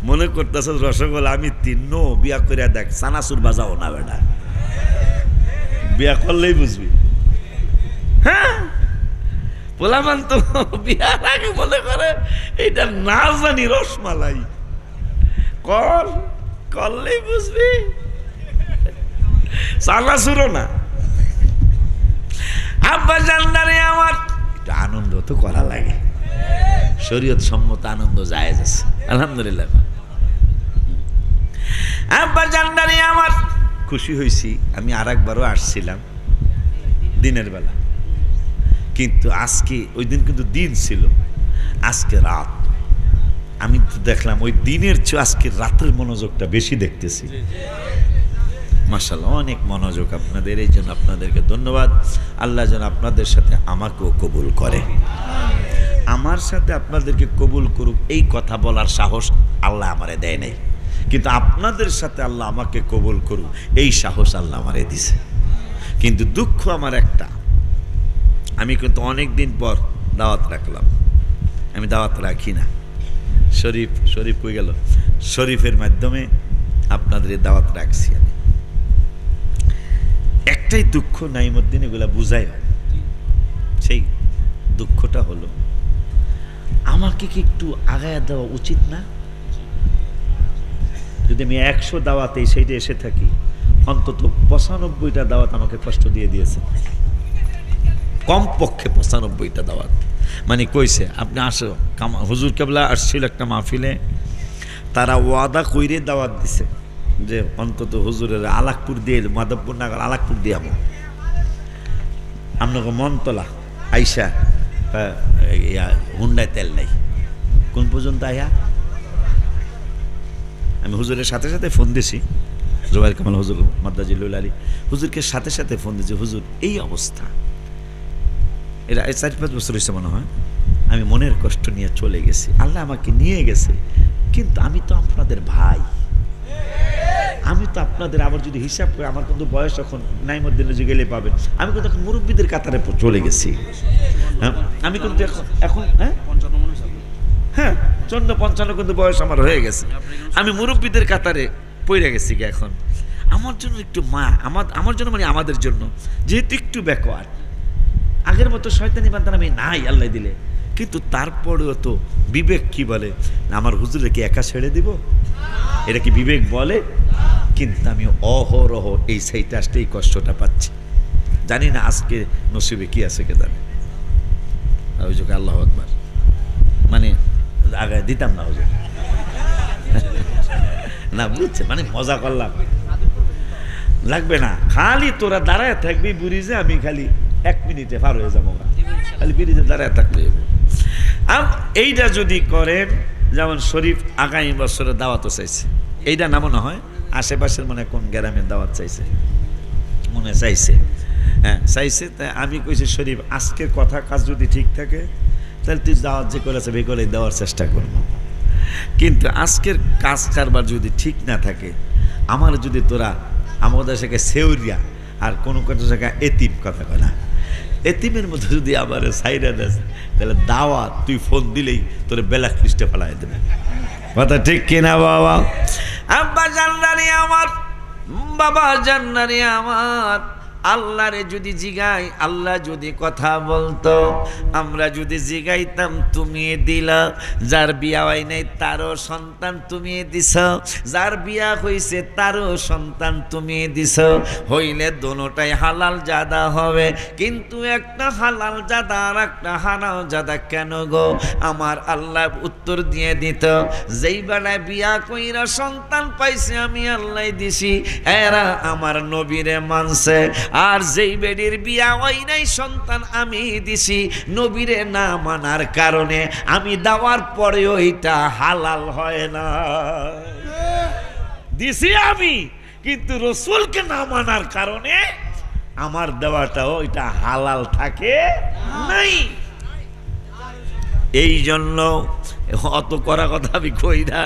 A: মনে করতেছ রসগোল্লা, আমি 3 বিয়া করে দেখ, সানাসুর বাজাও না বেড়া, বিয়া করলেই বুঝবি। হ্যাঁ, পোলামান তো বিয়ার আগে মনে করে এটা না জানি রসমালাই, করলেই বুঝবি, সানাসুরও না। আব্বা জানদারে আমার, একটু আনন্দ তো করা লাগে, শরীয়ত সম্মত আনন্দ জায়েজ আছে আলহামদুলিল্লাহ। আব্বা জানদারে আমার, খুশি হয়েছি। আমি আরেকবারও আসছিলাম দিনের বেলা, কিন্তু আজকে ওই দিন কিন্তু দিন ছিল, আজকে রাত। আমি তো দেখলাম ওই দিনের চেয়ে আজকে রাতের মনোযোগটা বেশি দেখতেছি। মাশাআল্লাহ, অনেক মনোযোগ আপনাদের, এই জন্য আপনাদেরকে ধন্যবাদ। আল্লাহ যেন আপনাদের সাথে আমাকেও কবুল করে, আমার সাথে আপনাদেরকে কবুল করুক, এই কথা বলার সাহস আল্লাহ আমারে দেয় নাই, কিন্তু আপনাদের সাথে আল্লাহ আমাকে কবুল করুক এই সাহস আল্লাহ আমারে দিছে। কিন্তু দুঃখ আমার একটা, আমি কিন্তু অনেক দিন পর দাওয়াত রাখলাম, আমি দাওয়াত রাখি না। শরীফ কই গেল? শরীফের মাধ্যমে আপনাদের এই দাওয়াত রাখছি আমি। একটাই দুঃখ, নাইমুদ্দিন এগুলা বুঝায়, সেই দুঃখটা হলো আমাকে কি একটু আগায়া দেওয়া উচিত না? যদি আমি 100 দাওয়াতে এই সাইডে এসে থাকি, অন্তত 95টা দাওয়াত আমাকে কষ্ট দিয়ে দিয়েছে, কমপক্ষে 95টা দাওয়াত। মানে কইছে আপনি আসো, হুজুর কেবলা আসছিল একটা মাহফিলে, তারা ওয়াদা কইরে দাওয়াত দিছে যে অন্তত হুজুরের আলাকপুর দিয়ে, মাধবপুর নাগাল আলাকপুর দিয়ে আমো, আপনাকে মনতলা আইসা হুন্ডায় তেল নাই, কোন পর্যন্ত আয়া? আমি হুজুরের সাথে সাথে ফোন দিছি, জুবাইর কামাল হুজুর মাদ্দাজিলুল আলী হুজুরকে সাথে সাথে ফোন দিয়েছি, হুজুর এই অবস্থা। এটা 4-5 বছর হয়েছে মনে হয়, আমি মনের কষ্ট নিয়ে চলে গেছি, আল্লাহ আমাকে নিয়ে গেছে, কিন্তু আমি তো আপনাদের ভাই, আমি তো আপনাদের, আবার যদি হিসাব করে আমার কিন্তু বয়স এখন নাইমুদ্দিনে যে গেলে পাবেন, আমি কিন্তু এখন মুরব্বীদের কাতারে চলে গেছি। হ্যাঁ, আমি কিন্তু এখন হ্যাঁ 54-55 কিন্তু বয়স আমার হয়ে গেছে, আমি মুরব্বীদের কাতারে পড়ে গেছি। এখন আমার জন্য একটু আমার জন্য মানে আমাদের জন্য, যেহেতু একটু ব্যাকওয়ার্ড, আগের মতো শয়তানি বান্দার আমি নাই আল্লাহ দিলে, কিন্তু তারপরেও তো বিবেক কি বলে, আমার হুজুরে কি একা ছেড়ে দিব? এটা কি বিবেক বলে? কিন্তু আমি অহরহ এই সাইটে আসতে এই কষ্টটা পাচ্ছি, জানি না আজকে নসিবে কি আছে কে জানে। ওই যোগে আল্লাহ আকবার, মানে আগে দিতাম না হুজুর না, বুঝছে, মানে মজা করলাম, লাগবে না, খালি তোরা দাঁড়ায় থাকবি ব্রিজে, আমি খালি 1 মিনিটে পার হয়ে যাবো, খালি ব্রিজে দাঁড়ায় থাকলে। এইটা যদি করেন, যেমন শরীফ আগামী বছরে দাওয়াতও চাইছে, এইটা না মনে হয় আশেপাশের মনে কোন গ্রামের দাওয়াত চাইছে, মনে চাইছে, হ্যাঁ চাইছে। তাই আমি কইছি শরীফ আজকের কথা কাজ যদি ঠিক থাকে তাহলে তুই দাওয়াত যে করেছে বেকলে দেওয়ার চেষ্টা করব, কিন্তু আজকের কাজ কারবার যদি ঠিক না থাকে, আমার যদি তোরা আমাদের সেখানে সেউরিয়া আর কোনো কোনো জায়গায় এতিম কথা কয় না, এতিমের মধ্যে যদি আবার সাইডা দেস, তাহলে দাওয়াত তুই ফোন দিলেই তোর ব্ল্যাক লিস্টে ফেলাই দেবে, কথা ঠিক কিনা বাবা? আব্বা জান্নারি আমার, বাবা জান্নারি আমার, আল্লাহরে যদি জিগাই, আল্লাহ যদি কথা বলতো, আমরা যদি জিগাইতাম তুমি দিলা, যার বিয়া হয় নাই তারও সন্তান তুমি দিছ, যার বিয়া হইছে তারও সন্তান তুমি দিছ, হইলে দোনোটাই হালাল জাদা হবে, কিন্তু একটা হালাল জাদা আর একটা হারাম জাদা কেন গো? আমার আল্লাহ উত্তর দিয়ে দিত, যেই বেলায় বিয়া কইরা সন্তান পাইছে আমি আল্লাহ দিছি, এরা আমার নবীরে মানছে, আর যেই বেডির বিয়া হয় নাই সন্তান আমি দিছি, নবীরে না মানার কারণে আমি দেওয়ার পরেও এটা হালাল হয় না, দিছি আমি, কিন্তু রসুলকে না মানার কারণে আমার দেওয়াটাও এটা হালাল থাকে নাই। এই জন্য অত করা কথা আমি কই না,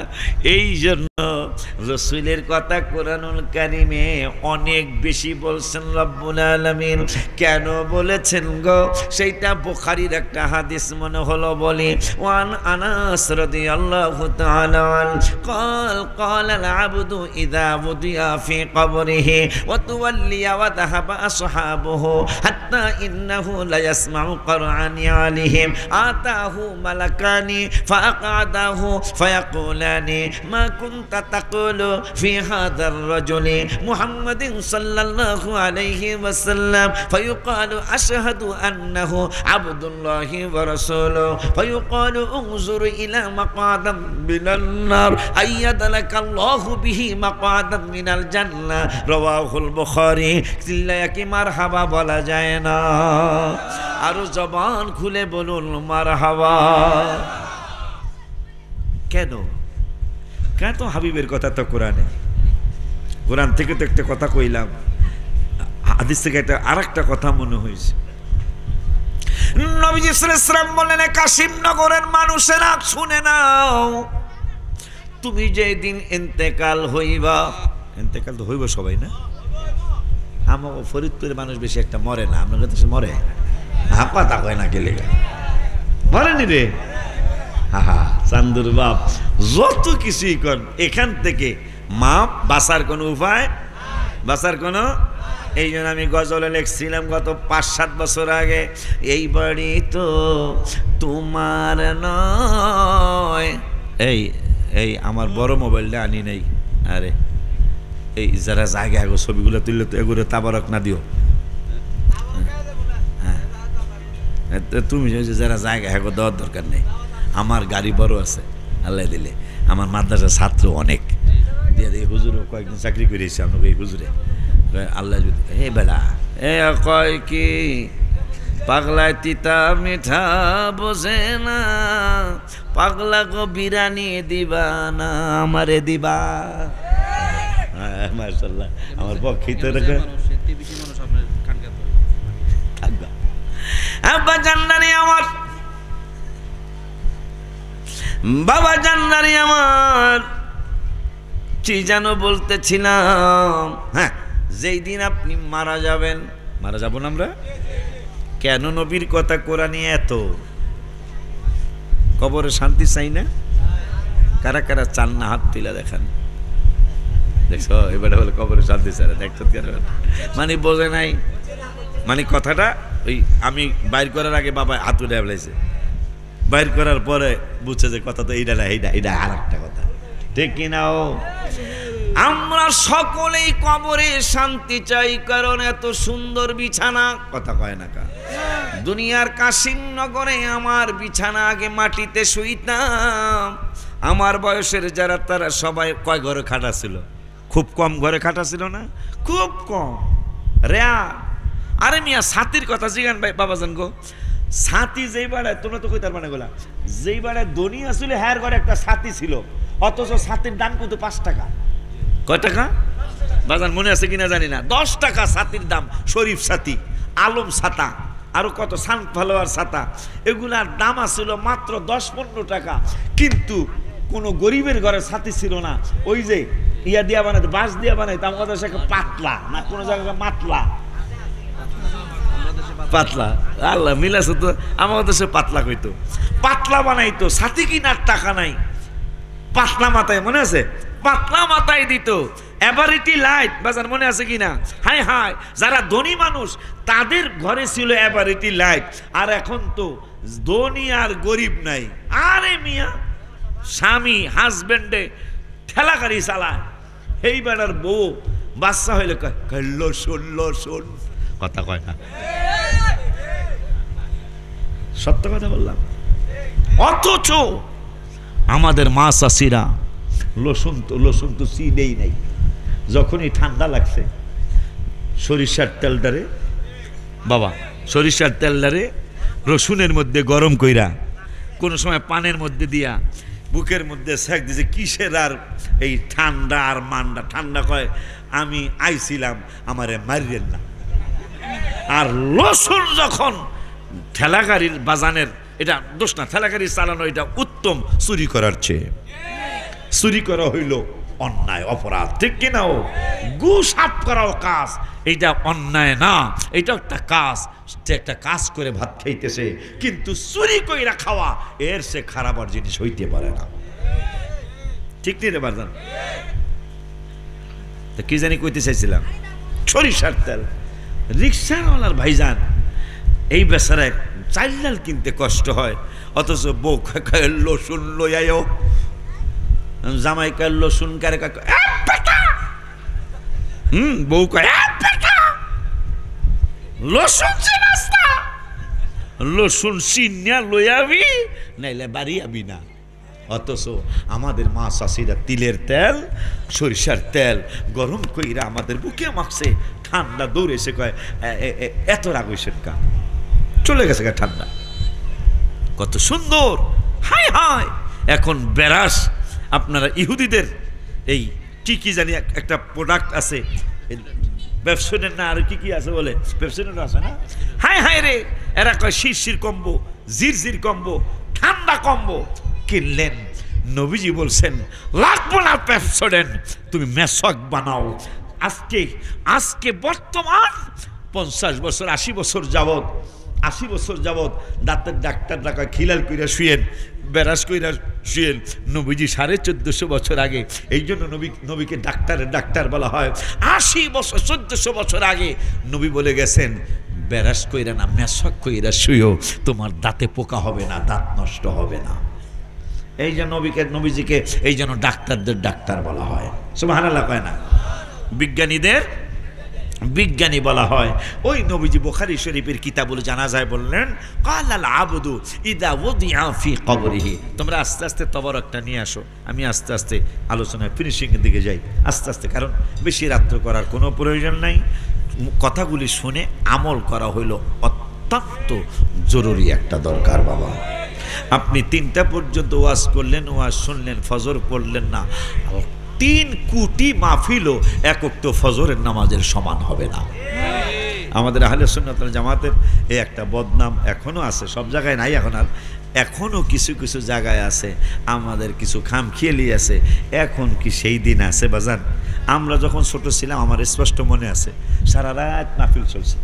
A: এই জন্য রসুলের কথা কোরআনুল কারিমে অনেক বেশি বলছেন রব্বুল আলামিন। কেন বলেছেন গো? সেইটা বুখারীর একটা হাদিস মনে হলো বলি, ওয়ান আনাস রাদিয়াল্লাহু তাআলা قال قال العبد إذا وضع في قبره وتولي وذهب أصحابه حتى إنه لا يسمع قرعا عليهم آتاه ملكان فأقعده فيقولان ما كنت তাকুলু ফি হাযার রাজুলি মুহাম্মাদিন সাল্লাল্লাহু আলাইহি ওয়াসাল্লাম ফায়ুকালু আশহাদু আন্নাহু আবদুল্লাহি ওয়া রাসূলুহু ফায়ুকালু উনজুর ইলা মাকাদাম মিনান নার আইয়াদালাকাল্লাহু বিহি মাকাদাম মিনাল জান্নাহ রাওয়াহুল বুখারী। চিল্লায়া কি মারহাবা বলা যায় না? আরো জবান খুলে বলুন মারহাবা। কেন? কেন তো হাবিবের কথা তো কোরআনে, কোরআন থেকে তো একটা কথা কইলাম, হাদিস থেকে একটা আরেকটা কথা মনে হয়েছে। নবীজি সাল্লাল্লাহু আলাইহি ওয়াসাল্লাম বললেন, কাশিমনগরের মানুষেরা শুনে নাও, তুমি যেদিন ইন্তেকাল হইবা, ইন্তেকাল তো হইব সবাই না, আমার ফরিদপুরের মানুষ বেশি একটা মরে না, আপনার কাছে মরে কথা কয় না, গেলে মরেনি রে, হা চান্দুর বাপ যত কিছুই কর, এখান থেকে মাপ বাঁচার কোনো উপায়, বাঁচার কোনো, এই জন্য আমি গজলে লিখছিলাম গত ৫-৭ বছর আগে, এই বাড়ি তো তোমার নয়। এই আমার বড় মোবাইলটা আনি নেই, আরে এই যারা জায়গা আগো ছবিগুলো তুললে তো এগুলো তাবারক না দিও, তুমি যারা জায়গা আগো দেওয়ার দরকার নেই, আমার গাড়ি বড় আছে আল্লাহ দিলে, আমার মাদ্রাসার ছাত্র অনেক দিয়ে দিয়ে, হুজুরও কয়েকদিন চাকরি করেছে আমাকে এই হুজুরে, আল্লাহ হে বেড়া এ কয় কি পাগলায় তিতা মিঠা বোঝে না, পাগলা গো বিরানি দিবা না আমারে দিবা। মাশাআল্লাহ, আমার পক্ষে তো আব্বা জান্নারি আমার, বাবা জান্নারি আমার, কি যেন বলতেছিলাম, হ্যাঁ যেই দিন আপনি মারা যাবেন, মারা যাব না আমরা, কেন নবীর কথা কোরআনে এত, কবরে শান্তি চাই না, কারা কারা চান না হাত তুলে দেখান, দেখছো এবারে বলে কবরে শান্তি চাই না, দেখছো মানে বোঝে নাই, মানে কথাটা ওই আমি বাইর করার আগে বাবা হাত উঠে ফেলেছে, বাইর করার পরে বুঝছে যে কথা তো এইটা না, এইটা আর একটা কথা, ঠিক কিনা? ও আমরা সকলেই কবরে শান্তি চাই, কারণ এত সুন্দর বিছানা, কথা কয় না কা, দুনিয়ার কাশিমনগরে আমার বিছানা আগে মাটিতে শুইতাম, আমার বয়সের যারা তারা সবাই কয় ঘরে খাটা ছিল, খুব কম ঘরে খাটা ছিল না, খুব কম রেয়া। আরে মিয়া ছাতির কথা জিগান ভাই বাবাজান গো, ছাতি যেই বাড়ায়, তোমরা তো কইতার মানে গোলা, যেই বাড়ায় ধনী আসলে হ্যার ঘরে একটা ছাতি ছিল, অথচ ছাতির দাম কিন্তু 5 টাকা, কয় টাকা বাজান মনে আছে কিনা জানি না, 10 টাকা ছাতির দাম, শরীফ ছাতি, আলম ছাতা, আরো কত সানফ্লাওয়ার ছাতা, এগুলার দাম আছিল মাত্র 10-15 টাকা, কিন্তু কোনো গরিবের ঘরে ছাতি ছিল না, ওই যে ইয়া দিয়া বানাইতো, বাঁশ দিয়া বানাইতো, আমাদের দেশে পাতলা না, কোনো জায়গায় মাতলা, পাতলা, আল্লাহ মিলাছে তো, আমাদের দেশে পাতলা কইতো, পাতলা বানাইতো, ছাতি কিনার টাকা নাই, পাতলা মাথায় মনে আছে, পাতলা মাথায় দিত, এভারিটি লাইট, বাজার মনে আছে কিনা? হায় হায়, যারা ধনী মানুষ তাদের ঘরে ছিল এভারিটি লাইট, আর এখন তো ধনী আর গরিব নাই, আরে মিয়া স্বামী হাজবেন্ডে ঠেলা গাড়ি চালায়, এই বেড়ার বউ বাচ্চা হইলে কয় লসুন লসুন, কথা কয় না, সত্য কথা বললাম, অথচ আমাদের মা চাষিরা লসুন তো চিনেই নাই, যখনই ঠান্ডা লাগছে সরিষার তেলটারে, বাবা সরিষার তেলটারে রসুনের মধ্যে গরম কইরা, কোনো সময় পানের মধ্যে দিয়া বুকের মধ্যে সেক দিছে, কিসের আর এই ঠান্ডা আর মান্ডা, ঠান্ডা কয় আমি আইছিলাম আমারে মারিয়েন না। আর রসুন যখন ঠেলা গাড়ির বাজানের, এটা দোষ না, ঠেলা গাড়ি চালানো এটা উত্তম চুরি করার চেয়ে, চুরি করা হইল অন্যায় অপরাধ, ঠিক কিনা? ও গু সাফ করাও কাজ, এইটা অন্যায় না, এটা একটা কাজ, একটা কাজ করে ভাত খাইতেছে, কিন্তু চুরি কইরা খাওয়া এর সে খারাপ আর জিনিস হইতে পারে না, ঠিক নিতে পারতেন? তো কি জানি কইতে চাইছিলাম, সরিষার তেল, রিক্সাওয়ালার ভাইজান এই বেচারায় চাল কিনতে কষ্ট হয়, অথচ বউ লসুন লইয়াও জামাই কয় লসুন, কারে কয় বউ কয় লসুন চিনাস না, লসুন চিনিয়া লইয়াবি নাইলে বাড়ি আবি না। অথচ আমাদের মা চাষিরা তিলের তেল সরিষার তেল গরম কইরা আমাদের বুকে মাখছে, ঠান্ডা দৌড়েছে, কয় এত রাগ হইছে কা, চলে গেছে গা ঠান্ডা। কত সুন্দর, হাই হাই। এখন বেরাস আপনারা ইহুদিদের এই কি জানি একটা প্রোডাক্ট আছে, ব্যবসায়ের না আর কি আছে বলে, ব্যবসায়ের আছে না, হাই হাই রে, এরা কয় শিরশির কম্বো, জিরজির কম্বো, ঠান্ডা কম্বো কিনলেন। নবীজি বলছেন লাগবো না পেপসোডেন, তুমি মেসক বানাও। আজকে বর্তমান 50 বছর 80 বছর যাবত, 80 বছর যাবত দাঁতের ডাক্তার ডাকা খিলাল কইরা শুয়েন, বেরাস কইরা শুয়েন। নবীজি 1450 বছর আগে, এই জন্য নবীকে ডাক্তার বলা হয়। 80 বছর 1400 বছর আগে নবী বলে গেছেন বেরাস কইরা না, মেসক কইরা শুয়েও, তোমার দাঁতে পোকা হবে না, দাঁত নষ্ট হবে না। এই যে নবীজিকে এই জন্য ডাক্তারদের ডাক্তার বলা হয়, সুবহানাল্লাহ কয় না, বিজ্ঞানীদের বিজ্ঞানী বলা হয়। ওই নবীজি বুখারী শরীফের কিতাবুল জানাজায় বললেন কালাল আবদু ইদা ওদিআ ফি কবরিহি। তোমরা আস্তে আস্তে তবরকটা নিয়ে আসো, আমি আস্তে আস্তে আলোচনায় ফিনিশিং এর দিকে যাই আস্তে আস্তে, কারণ বেশি রাত্র করার কোনো প্রয়োজন নাই। কথাগুলি শুনে আমল করা হইল অত্যন্ত জরুরি একটা দরকার। বাবা আপনি 3টা পর্যন্ত ওয়াজ করলেন, ওয়াজ শুনলেন, ফজর পড়লেন না, 3 কোটি মাহফিলও এক ওয়াক্ত ফজরের নামাজের সমান হবে না। আমাদের আহলে সুন্নাত ওয়াল জামাতের এই একটা বদনাম এখনো আছে, সব জায়গায় নাই এখন আর, এখনো কিছু কিছু জায়গায় আছে, আমাদের কিছু খামখেয়ালি আছে। এখন কি সেই দিন আছে বাজান? আমরা যখন ছোট ছিলাম আমার স্পষ্ট মনে আছে, সারা রাত মাহফিল চলছে,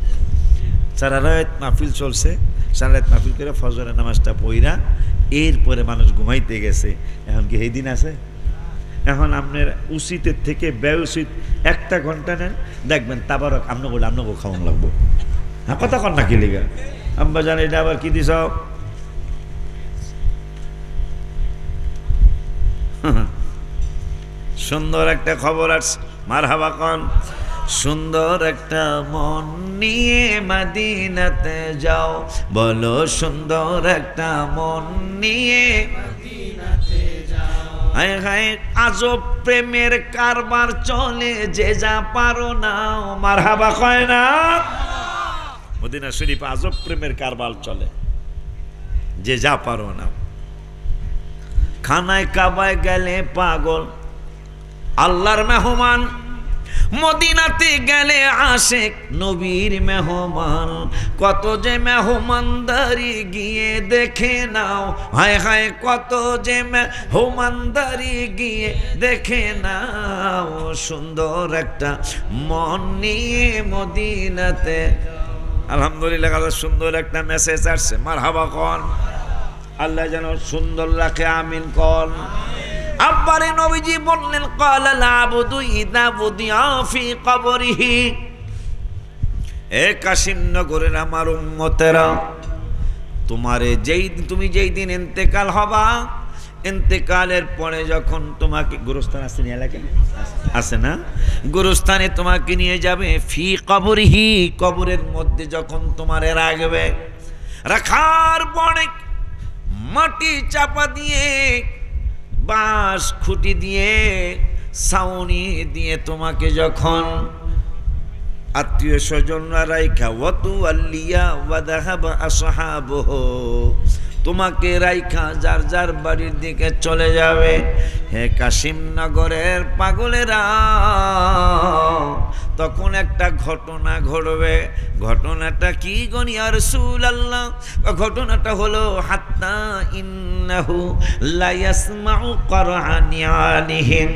A: সারা রাত মাহফিল চলছে, সারা রাত মাহফিল করে ফজরের নামাজটা পড়া এরপরে মানুষ ঘুমাইতে গেছে। এখন কি এই দিন আছে? এখন আপনার উচিতের থেকে ব্যয় উচিত 1টা ঘন্টা নেন, দেখবেন তাবারক আপনাকে খাওয়ান লাগবো। হ্যাঁ কথা কন না কি লিগা আব্বা জান, এটা আবার কি দিস? সুন্দর একটা খবর আছে, মারহাবা কন। সুন্দর একটা মন নিয়ে মদিনাতে যাও, বলো সুন্দর একটা মন নিয়ে মদিনাতে যাও। হায় হায় আজব প্রেমের কারবার চলে, যে যা পারো নাও, মারহাবা কয় না। মদিনা শরীফ আজব প্রেমের কারবার চলে, যে যা পারো নাও। খানায় কাবায় গেলে পাগল, আল্লাহর মেহমান, মদিনাতে গেলে আশেক নবীর মেহমান। কত যে মেহমানদারি গিয়ে দেখে নাও, হায় হায় কত যে মেহমানদারি গিয়ে দেখে নাও। সুন্দর একটা মন নিয়ে মদিনাতে। আলহামদুলিল্লাহ, সুন্দর একটা মেসেজ আসছে, মারহাবা কন। আল্লাহ যেন সুন্দর রাখে, আমিন কন। আব্বারে নবীজি বললেন কালাল আবদু ইদা বুদিয়া ফি কবরিহি। এ কাশিমনগরের আমার উম্মতেরা, তুমি যেই দিন ইন্তেকাল হবা, ইন্তেকালের পরে যখন তোমাকে গোরস্থান আছে না, এলাকায় আছে না, গোরস্থানে তোমাকে নিয়ে যাবে, ফি কবরিহি, কবরের মধ্যে যখন তোমারে রাখবে, রাখার পরে মাটি চাপা দিয়ে, বাঁশ খুঁটি দিয়ে, ছাউনি দিয়ে তোমাকে যখন আত্মীয় স্বজনরা রাইখা ওয়াতু আল্লিয়া ওয়াদাহাবা আসহাবহু, তোমাকে রাইখা যার যার বাড়ির দিকে চলে যাবে। হে কাশিমনগরের পাগলেরা, তখন একটা ঘটনা ঘটবে। ঘটনাটা কি গনি ইয়া রাসূলুল্লাহ? ঘটনাটা হলো হাত্তা ইন্নাহু লা ইয়াসমাউ করআনিয়ানিহিম।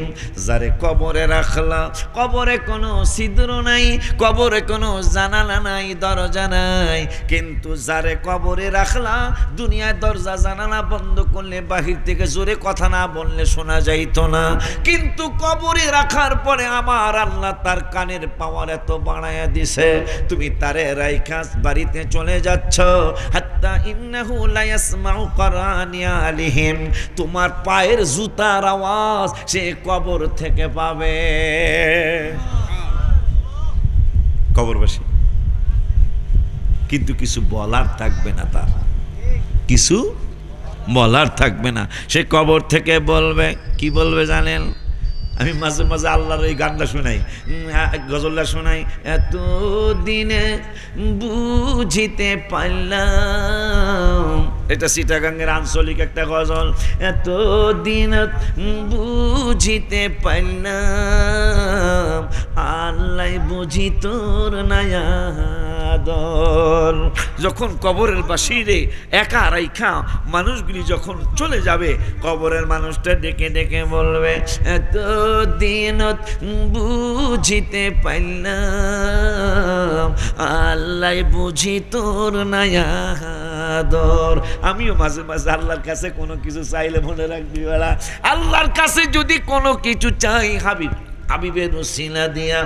A: যারে কবরে রাখলা, কবরে কোনো ছিদ্র নাই, কবরে কোনো জানালা নাই, দরজা নাই, কিন্তু যারে কবরে রাখলা, দুনিয়ায় দরজা জানালা বন্ধ করলে, বাহির থেকে জোরে কথা না বললে শোনা যাইতো না, কিন্তু কবরে রাখার পরে আমার আল্লাহ তার কানের পাওয়ার এত বাড়াইয়া দিছে, তুমি তারে রাইখা বাড়িতে চলে যাচ্ছ। হাত্তা ইন্নাহু লা ইয়াসমাউ কারানিয়ালিহিম, তোমার পায়ের জুতার আওয়াজ সে কবর থেকে পাবে। কবরবাসী কিন্তু কিছু বলার থাকবে না, তার কিছু বলার থাকবে না। সে কবর থেকে বলবে, কি বলবে জানেন? আমি মাঝে মাঝে আল্লাহর এই গানটা শোনাই, গজলটা শোনাই। এত দিনে বুঝিতে পারলাম, এটা চিটাগাঙ্গের আঞ্চলিক একটা গজল। এত দিন বুঝিতে পারলাম, আল্লাহ বুঝি তোর নায়াদর। যখন কবরের বাসিরে একা রাইখা মানুষগুলি যখন চলে যাবে, কবরের মানুষটা ডেকে ডেকে বলবে, এত দিন বুঝিতে পারলাম, আল্লাহ বুঝি তোর নায়াদর। আমিও মাঝে মাঝে আল্লাহর কাছে কোনো কিছু চাইলে মনে রাখবি বেলা, আল্লাহর কাছে যদি কোনো কিছু চাই, হাবিবের উসিলা দিয়া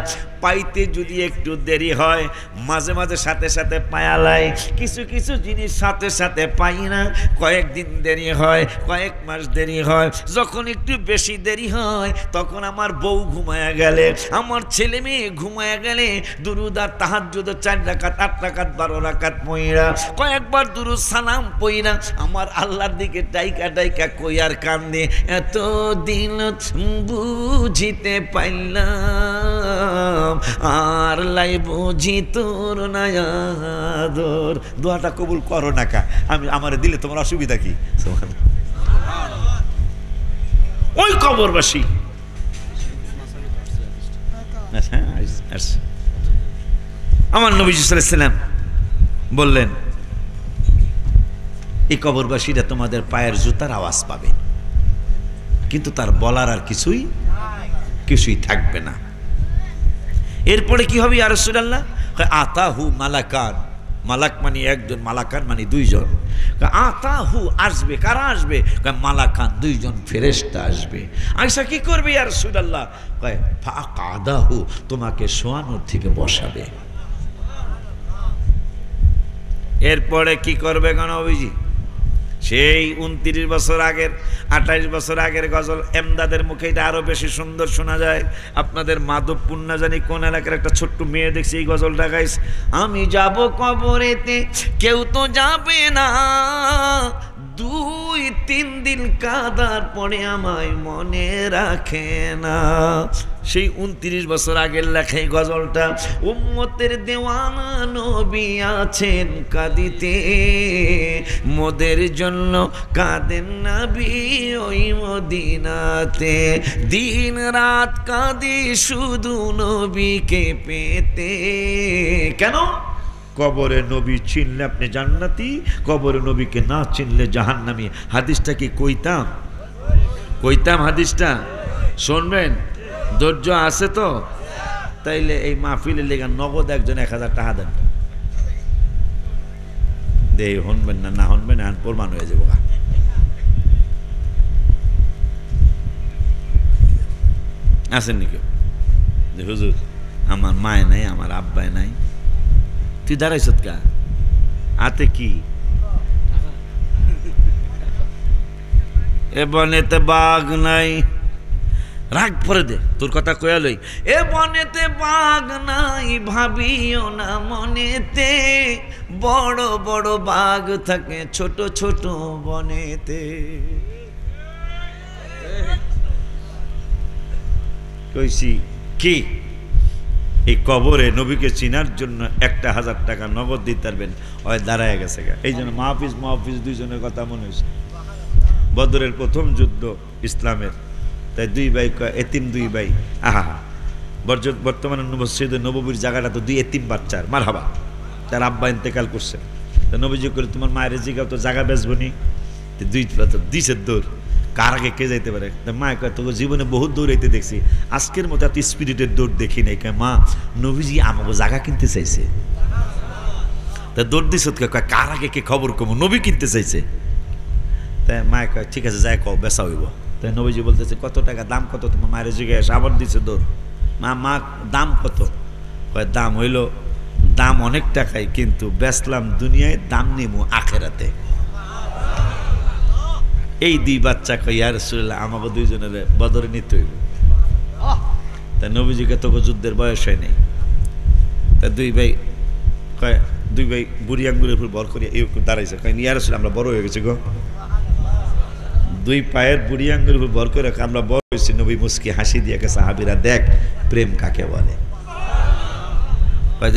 A: পাইতে যদি একটু দেরি হয়, মাঝে মাঝে সাথে সাথে পায়ালাই, কিছু কিছু জিনিস সাথে সাথে পাই না, কয়েকদিন দেরি হয়, কয়েক মাস দেরি হয়। যখন একটু বেশি দেরি হয়, তখন আমার বউ ঘুমায়া গেলে, আমার ছেলে মেয়ে ঘুমায়া গেলে, দুরুদ আর তাহাজ্জুদ 4 রাকাত 8 রাকাত 12 রাকাত পইরা, কয়েকবার দুরুদ সালাম পইরা আমার আল্লাহর দিকে ডাইকা ডাইকা কইয়ার কান্দে, এত দিন বুঝিতে পাইলাম, আর লাই বুঝি তোর নায়াদর। দোয়াটা কবুল করো না কা, আমি আমারে দিলে তোমার অসুবিধা কি? ওই কবরবাসী আমার নবী সাল্লাল্লাহু আলাইহি ওয়াসাল্লাম বললেন, এই কবরবাসীরা তোমাদের পায়ের জুতার আওয়াজ পাবে, কিন্তু তার বলার আর কিছুই থাকবে না। এরপরে কি হবে ইয়া রাসূলুল্লাহ? আতাহু মালাকান, মালাক মানে একজন, মালাকান মানে 2 জন। আতাহু আসবে, কারা আসবে? মালাকান 2 জন ফেরেশতা আসবে। আয়েশা কি করবে ইয়া রাসূলুল্লাহ? কয় ফাকাদাহু, তোমাকে শোয়ানোর থেকে বসাবে। এরপরে কি করবে গো নবীজি? সেই 29 বছর আগের, 28 বছর আগের গজল এমদাদের মুখে এটা আরো বেশি সুন্দর শোনা যায়। আপনাদের মাধবপুর না জানি কোন এলাকার একটা ছোট্ট মেয়ে দেখছি এই গজলটা গাইছে, আমি যাব কবরেতে কেউ তো যাবে না, 2-3 দিন কাদার পরে আমায় মনে রাখে না। সেই 29 বছর আগের লেখা এই গজলটা। উম্মতের দেওয়ানা নবী আছেন কাঁদিতে, মোদের জন্য কাঁদেন নবী ওই মদিনাতে, দিন রাত কাঁদি শুধু নবীকে পেতে। কেন? কবরে নবী চিনলে আপনি জান্নাতি, কবরে নবীকে না চিনলে জাহান্নামী। হাদিসটা কি কইতাম হাদিসটা শুনবেন? ধৈর্য আছে তো? তাইলে এই মাহফিলের লেগে নগদ একজন 1000 টাকা দেন। দে শুনবেন না, না শুনবেন না প্রমাণ হয়ে যাবো। আছেন নাকি? হুজুর আমার মায় নাই, আমার আব্বায় নাই, তুই দাঁড়াইছ কা? আতে কি? এ বনেতে বাঘ নাই, রাগ পরে দে, তোর কথা কয়া লই। এ বনেতে বাঘ নাই ভাবিও না মনেতে, বড় বড় বাঘ থাকে ছোট ছোট বনেতে। কইছি কি? এই কবরে নবীকে চিনার জন্য 1000 টাকা নগদ দিতে পারবেন, ওই দাঁড়ায় গেছে। এই জন্য মাহফিজ 2 জনের কথা মনে হয়েছে। বদরের প্রথম যুদ্ধ ইসলামের, তাই 2 ভাই, এতিম 2 ভাই। আহা, বর্তমানে মসজিদে নববীর জায়গাটা তো 2 এতিম বাচ্চার, মারহাবা। তার আব্বা ইন্তেকাল করছে, তা নবীজি করে তোমার মায়ের জিগাও তো জায়গা বেচবো নি, 2 দিছে দৌড়, কার আগে কে যাইতে পারে? মায় কয় তোকে জীবনে বহুত দৌড়াইতে দেখছি, আজকের মতো এত স্পিরিটের দৌড় দেখি নাই। কয় মা, নবীজি আমাকে জায়গা কিনতে চাইছে। তা দৌড় দিস, কার আগে কে খবর কম, নবী কিনতে চাইছে। তাই মায় কয় ঠিক আছে যাই কও, বেচা হইব। তাই নবীজি বলতেছে কত টাকা, দাম কত? তোমার মায়ের জিজ্ঞাসা, আবার দিছে দৌড়। মা দাম কত? কয় দাম হইল, দাম অনেক টাকায়, কিন্তু বেচলাম দুনিয়ায়, দাম নিমু আখেরাতে। এই দুই বাচ্চা কই ইয়া রাসূলুল্লাহ আমাকে দুইজনের বদরে নিতে হইব। তা নবীজিকে তো যুদ্ধের বয়স হয় নাই। তা দুই ভাই কয়, দুই ভাই বুড়ি আঙ্গুলের উপর ভর করিয়া এরকম দাঁড়াইছে, কয় ইয়া রাসূলুল্লাহ আমরা বড় হয়ে গেছি গো। দুই পায়ের বুড়ি আঙ্গুলের উপর ভর করে আমরা বড় হয়েছি। নবী মুস্কি হাসি দিয়ে কে সাহাবীরা দেখ প্রেম কাকে বলে।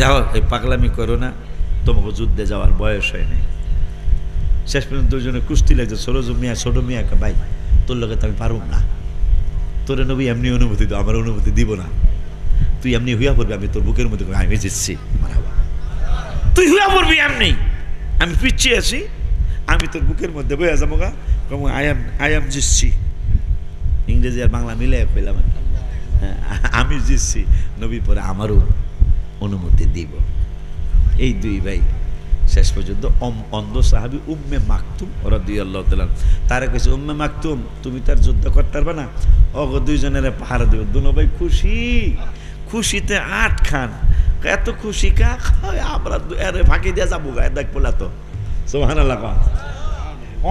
A: যাও এই পাগলামি করো না, তোমাকে যুদ্ধে যাওয়ার বয়স হয় নাই। শেষ পর্যন্ত দুজনে কুস্তি লাগছে। সরোজ মিয়া ছোট মিয়া ভাই তোর লোকে তো আমি পারুম না, তোরে নবী এমনি অনুমতি দাও, আমার অনুমতি দিব না, তুই এমনি হুইয়া পড়বি, আমি তোর বুকের মধ্যে আমি জিতছি, তুই হুইয়া পড়বি এমনি, আমি পিছিয়ে আছি, আমি তোর বুকের মধ্যে বইয়া যাবো গা, আই এম জিতছি। ইংরেজি আর বাংলা মিলে পেলাম, আমি জিতছি, নবী পরে আমারও অনুমতি দিব। এই দুই ভাই শেষ পর্যন্ত অন্ধ সাহাবী উম্মে মাকতুম রাদিয়াল্লাহু তাআলা তারে কইছে, উম্মে মাকতুম তুমি তার যুদ্ধ করতে পারবে না, অগ দুইজনের পাহারা দিব। দুনো ভাই খুশি, খুশিতে আট খান। এত খুশি কা আমরা আরে ফাঁকি দিয়ে যাবো গা, দেখ বলা তো সুবহানাল্লাহ।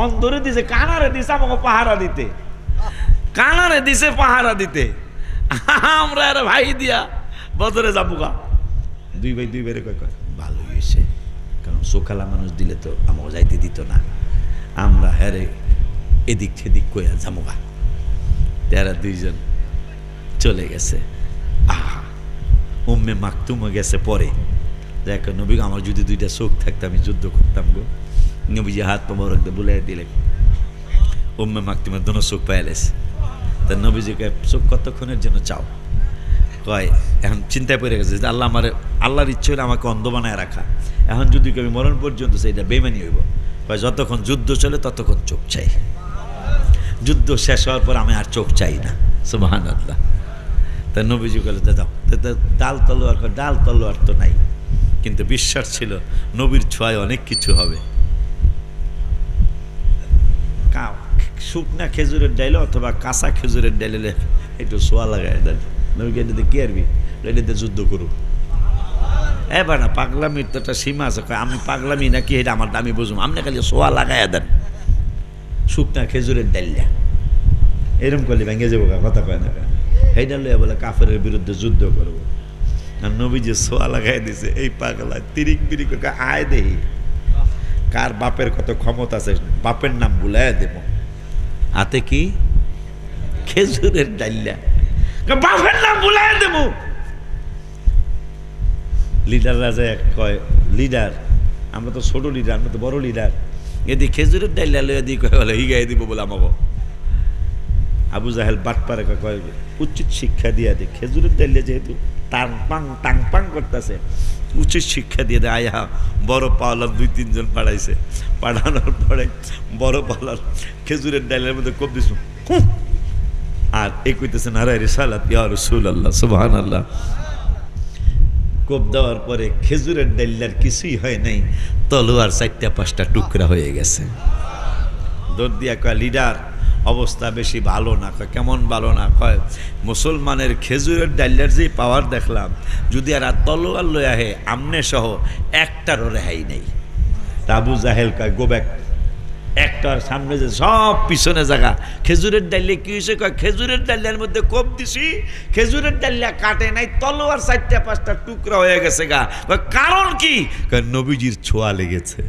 A: অন্ধরে দিছে, কানারে দিছে আমাকে পাহারা দিতে, কানারে দিছে পাহারা দিতে, আমরা আরে ভাই দিয়া বদরে যাবো গা। দুই ভাই দুই ভাইরে কয় ভালো হয়েছে, কারণ সোখালা মানুষ দিলে তো আমাকে যাইতে দিত না, আমরা হ্যারে এদিক সেদিক কইয়া যামুগা। তারা দুইজন চলে গেছে। আহা উম্মে মাকতুমও গেছে পরে। দেখ নবী আমার যদি দুইটা চোখ থাকতো আমি যুদ্ধ করতাম গো। নবীজি হাত মোবারক দিয়ে বুলাই দিলেন, উম্মে মাকতুমের দোনো চোখ পাইলেছে। তা নবীজিকে চোখ কতক্ষণের জন্য চাও? কয় এখন চিন্তায় পড়ে গেছে যে আল্লাহ আমার, আল্লাহর ইচ্ছে হলে আমাকে অন্ধ বানায় রাখা, এখন যদি আমি মরণ পর্যন্ত সেইটা বেমানি হইব। কয় যতক্ষণ যুদ্ধ চলে ততক্ষণ চোখ চাই, যুদ্ধ শেষ হওয়ার পর আমি আর চোখ চাই না। সুবহানাল্লাহ। তা নবীজি বলে দাও ডাল তলোয়ার, ডাল তলোয়ার তো নাই, কিন্তু বিশ্বাস ছিল নবীর ছোঁয়ায় অনেক কিছু হবে। শুকনা খেজুরের ডাইলে অথবা কাঁচা খেজুরের ডাইলে একটু সোয়া লাগাই দেন, নবীকে এটাতে কি আরবি, এটাতে যুদ্ধ করুক। এবার না পাগলামির তো একটা সীমা আছে, আমি পাগলামি নাকি এটা আমার দামি বুঝুম, আপনি খালি সোয়া লাগাইয়া দেন শুকনা খেজুরের ডাইলা, এরম করলে ভেঙে যাবো, কথা কয় না, সেইটা লইয়া বলে কাফের বিরুদ্ধে যুদ্ধ করবো। আর নবী যে সোয়া লাগাই দিছে, এই পাগলা তিরিক বিরিক আয় দেহি কার বাপের কত ক্ষমতা আছে, বাপের নাম বুলাই দেব, হাতে কি খেজুরের ডাইলা, বাপের নাম বুলাই দেব। লিডাররা যে কয় লিডার, আমরা তো ছোট লিডার, আমরা তো বড় লিডার, এদিকে খেজুরের ডাইলা লইয়া দিয়ে কয় বলে হিগাই দিব বলে আমাকে। আবু জাহেল বাটপারে কয় উচিত শিক্ষা দিয়া দে, খেজুরের ডাইলে যেহেতু টাং পাং করতেছে, উচিত শিক্ষা দিয়ে দেয়। আয়া বড় পাওয়ালার দুই তিনজন পাঠাইছে, পাঠানোর পরে বড় পাওয়ালার খেজুরের ডাইলের মধ্যে কোপ দিস, আর এ কইতেছে নারায় রিসালাত ইয়া রাসূলুল্লাহ সুবহানাল্লাহ। কোপ দেওয়ার পরে খেজুরের ডাইলার কিছুই হয় নাই, তলোয়ার 4-5টা টুকরা হয়ে গেছে। দৌড় দিয়া কয় লিডার অবস্থা বেশি ভালো না। কয় কেমন ভালো না? কয় মুসলমানের খেজুরের ডাইলার যে পাওয়ার দেখলাম, যদি আর তলোয়ার লইয়া হে আমনে সহ একটারও রেহাই নেই। আবু জাহেল কয় গো ব্যাক, একটার সামনে যে সব পিছনে জায়গা। খেজুরের ডাইলে কি হয়েছে? কয় খেজুরের ডাইলের মধ্যে কোপ দিছি, খেজুরের ডাইলা কাটে নাই, তলোয়ার 4-5টা টুকরা হয়ে গেছে গা। কারণ কি? নবীজির ছোঁয়া লেগেছে।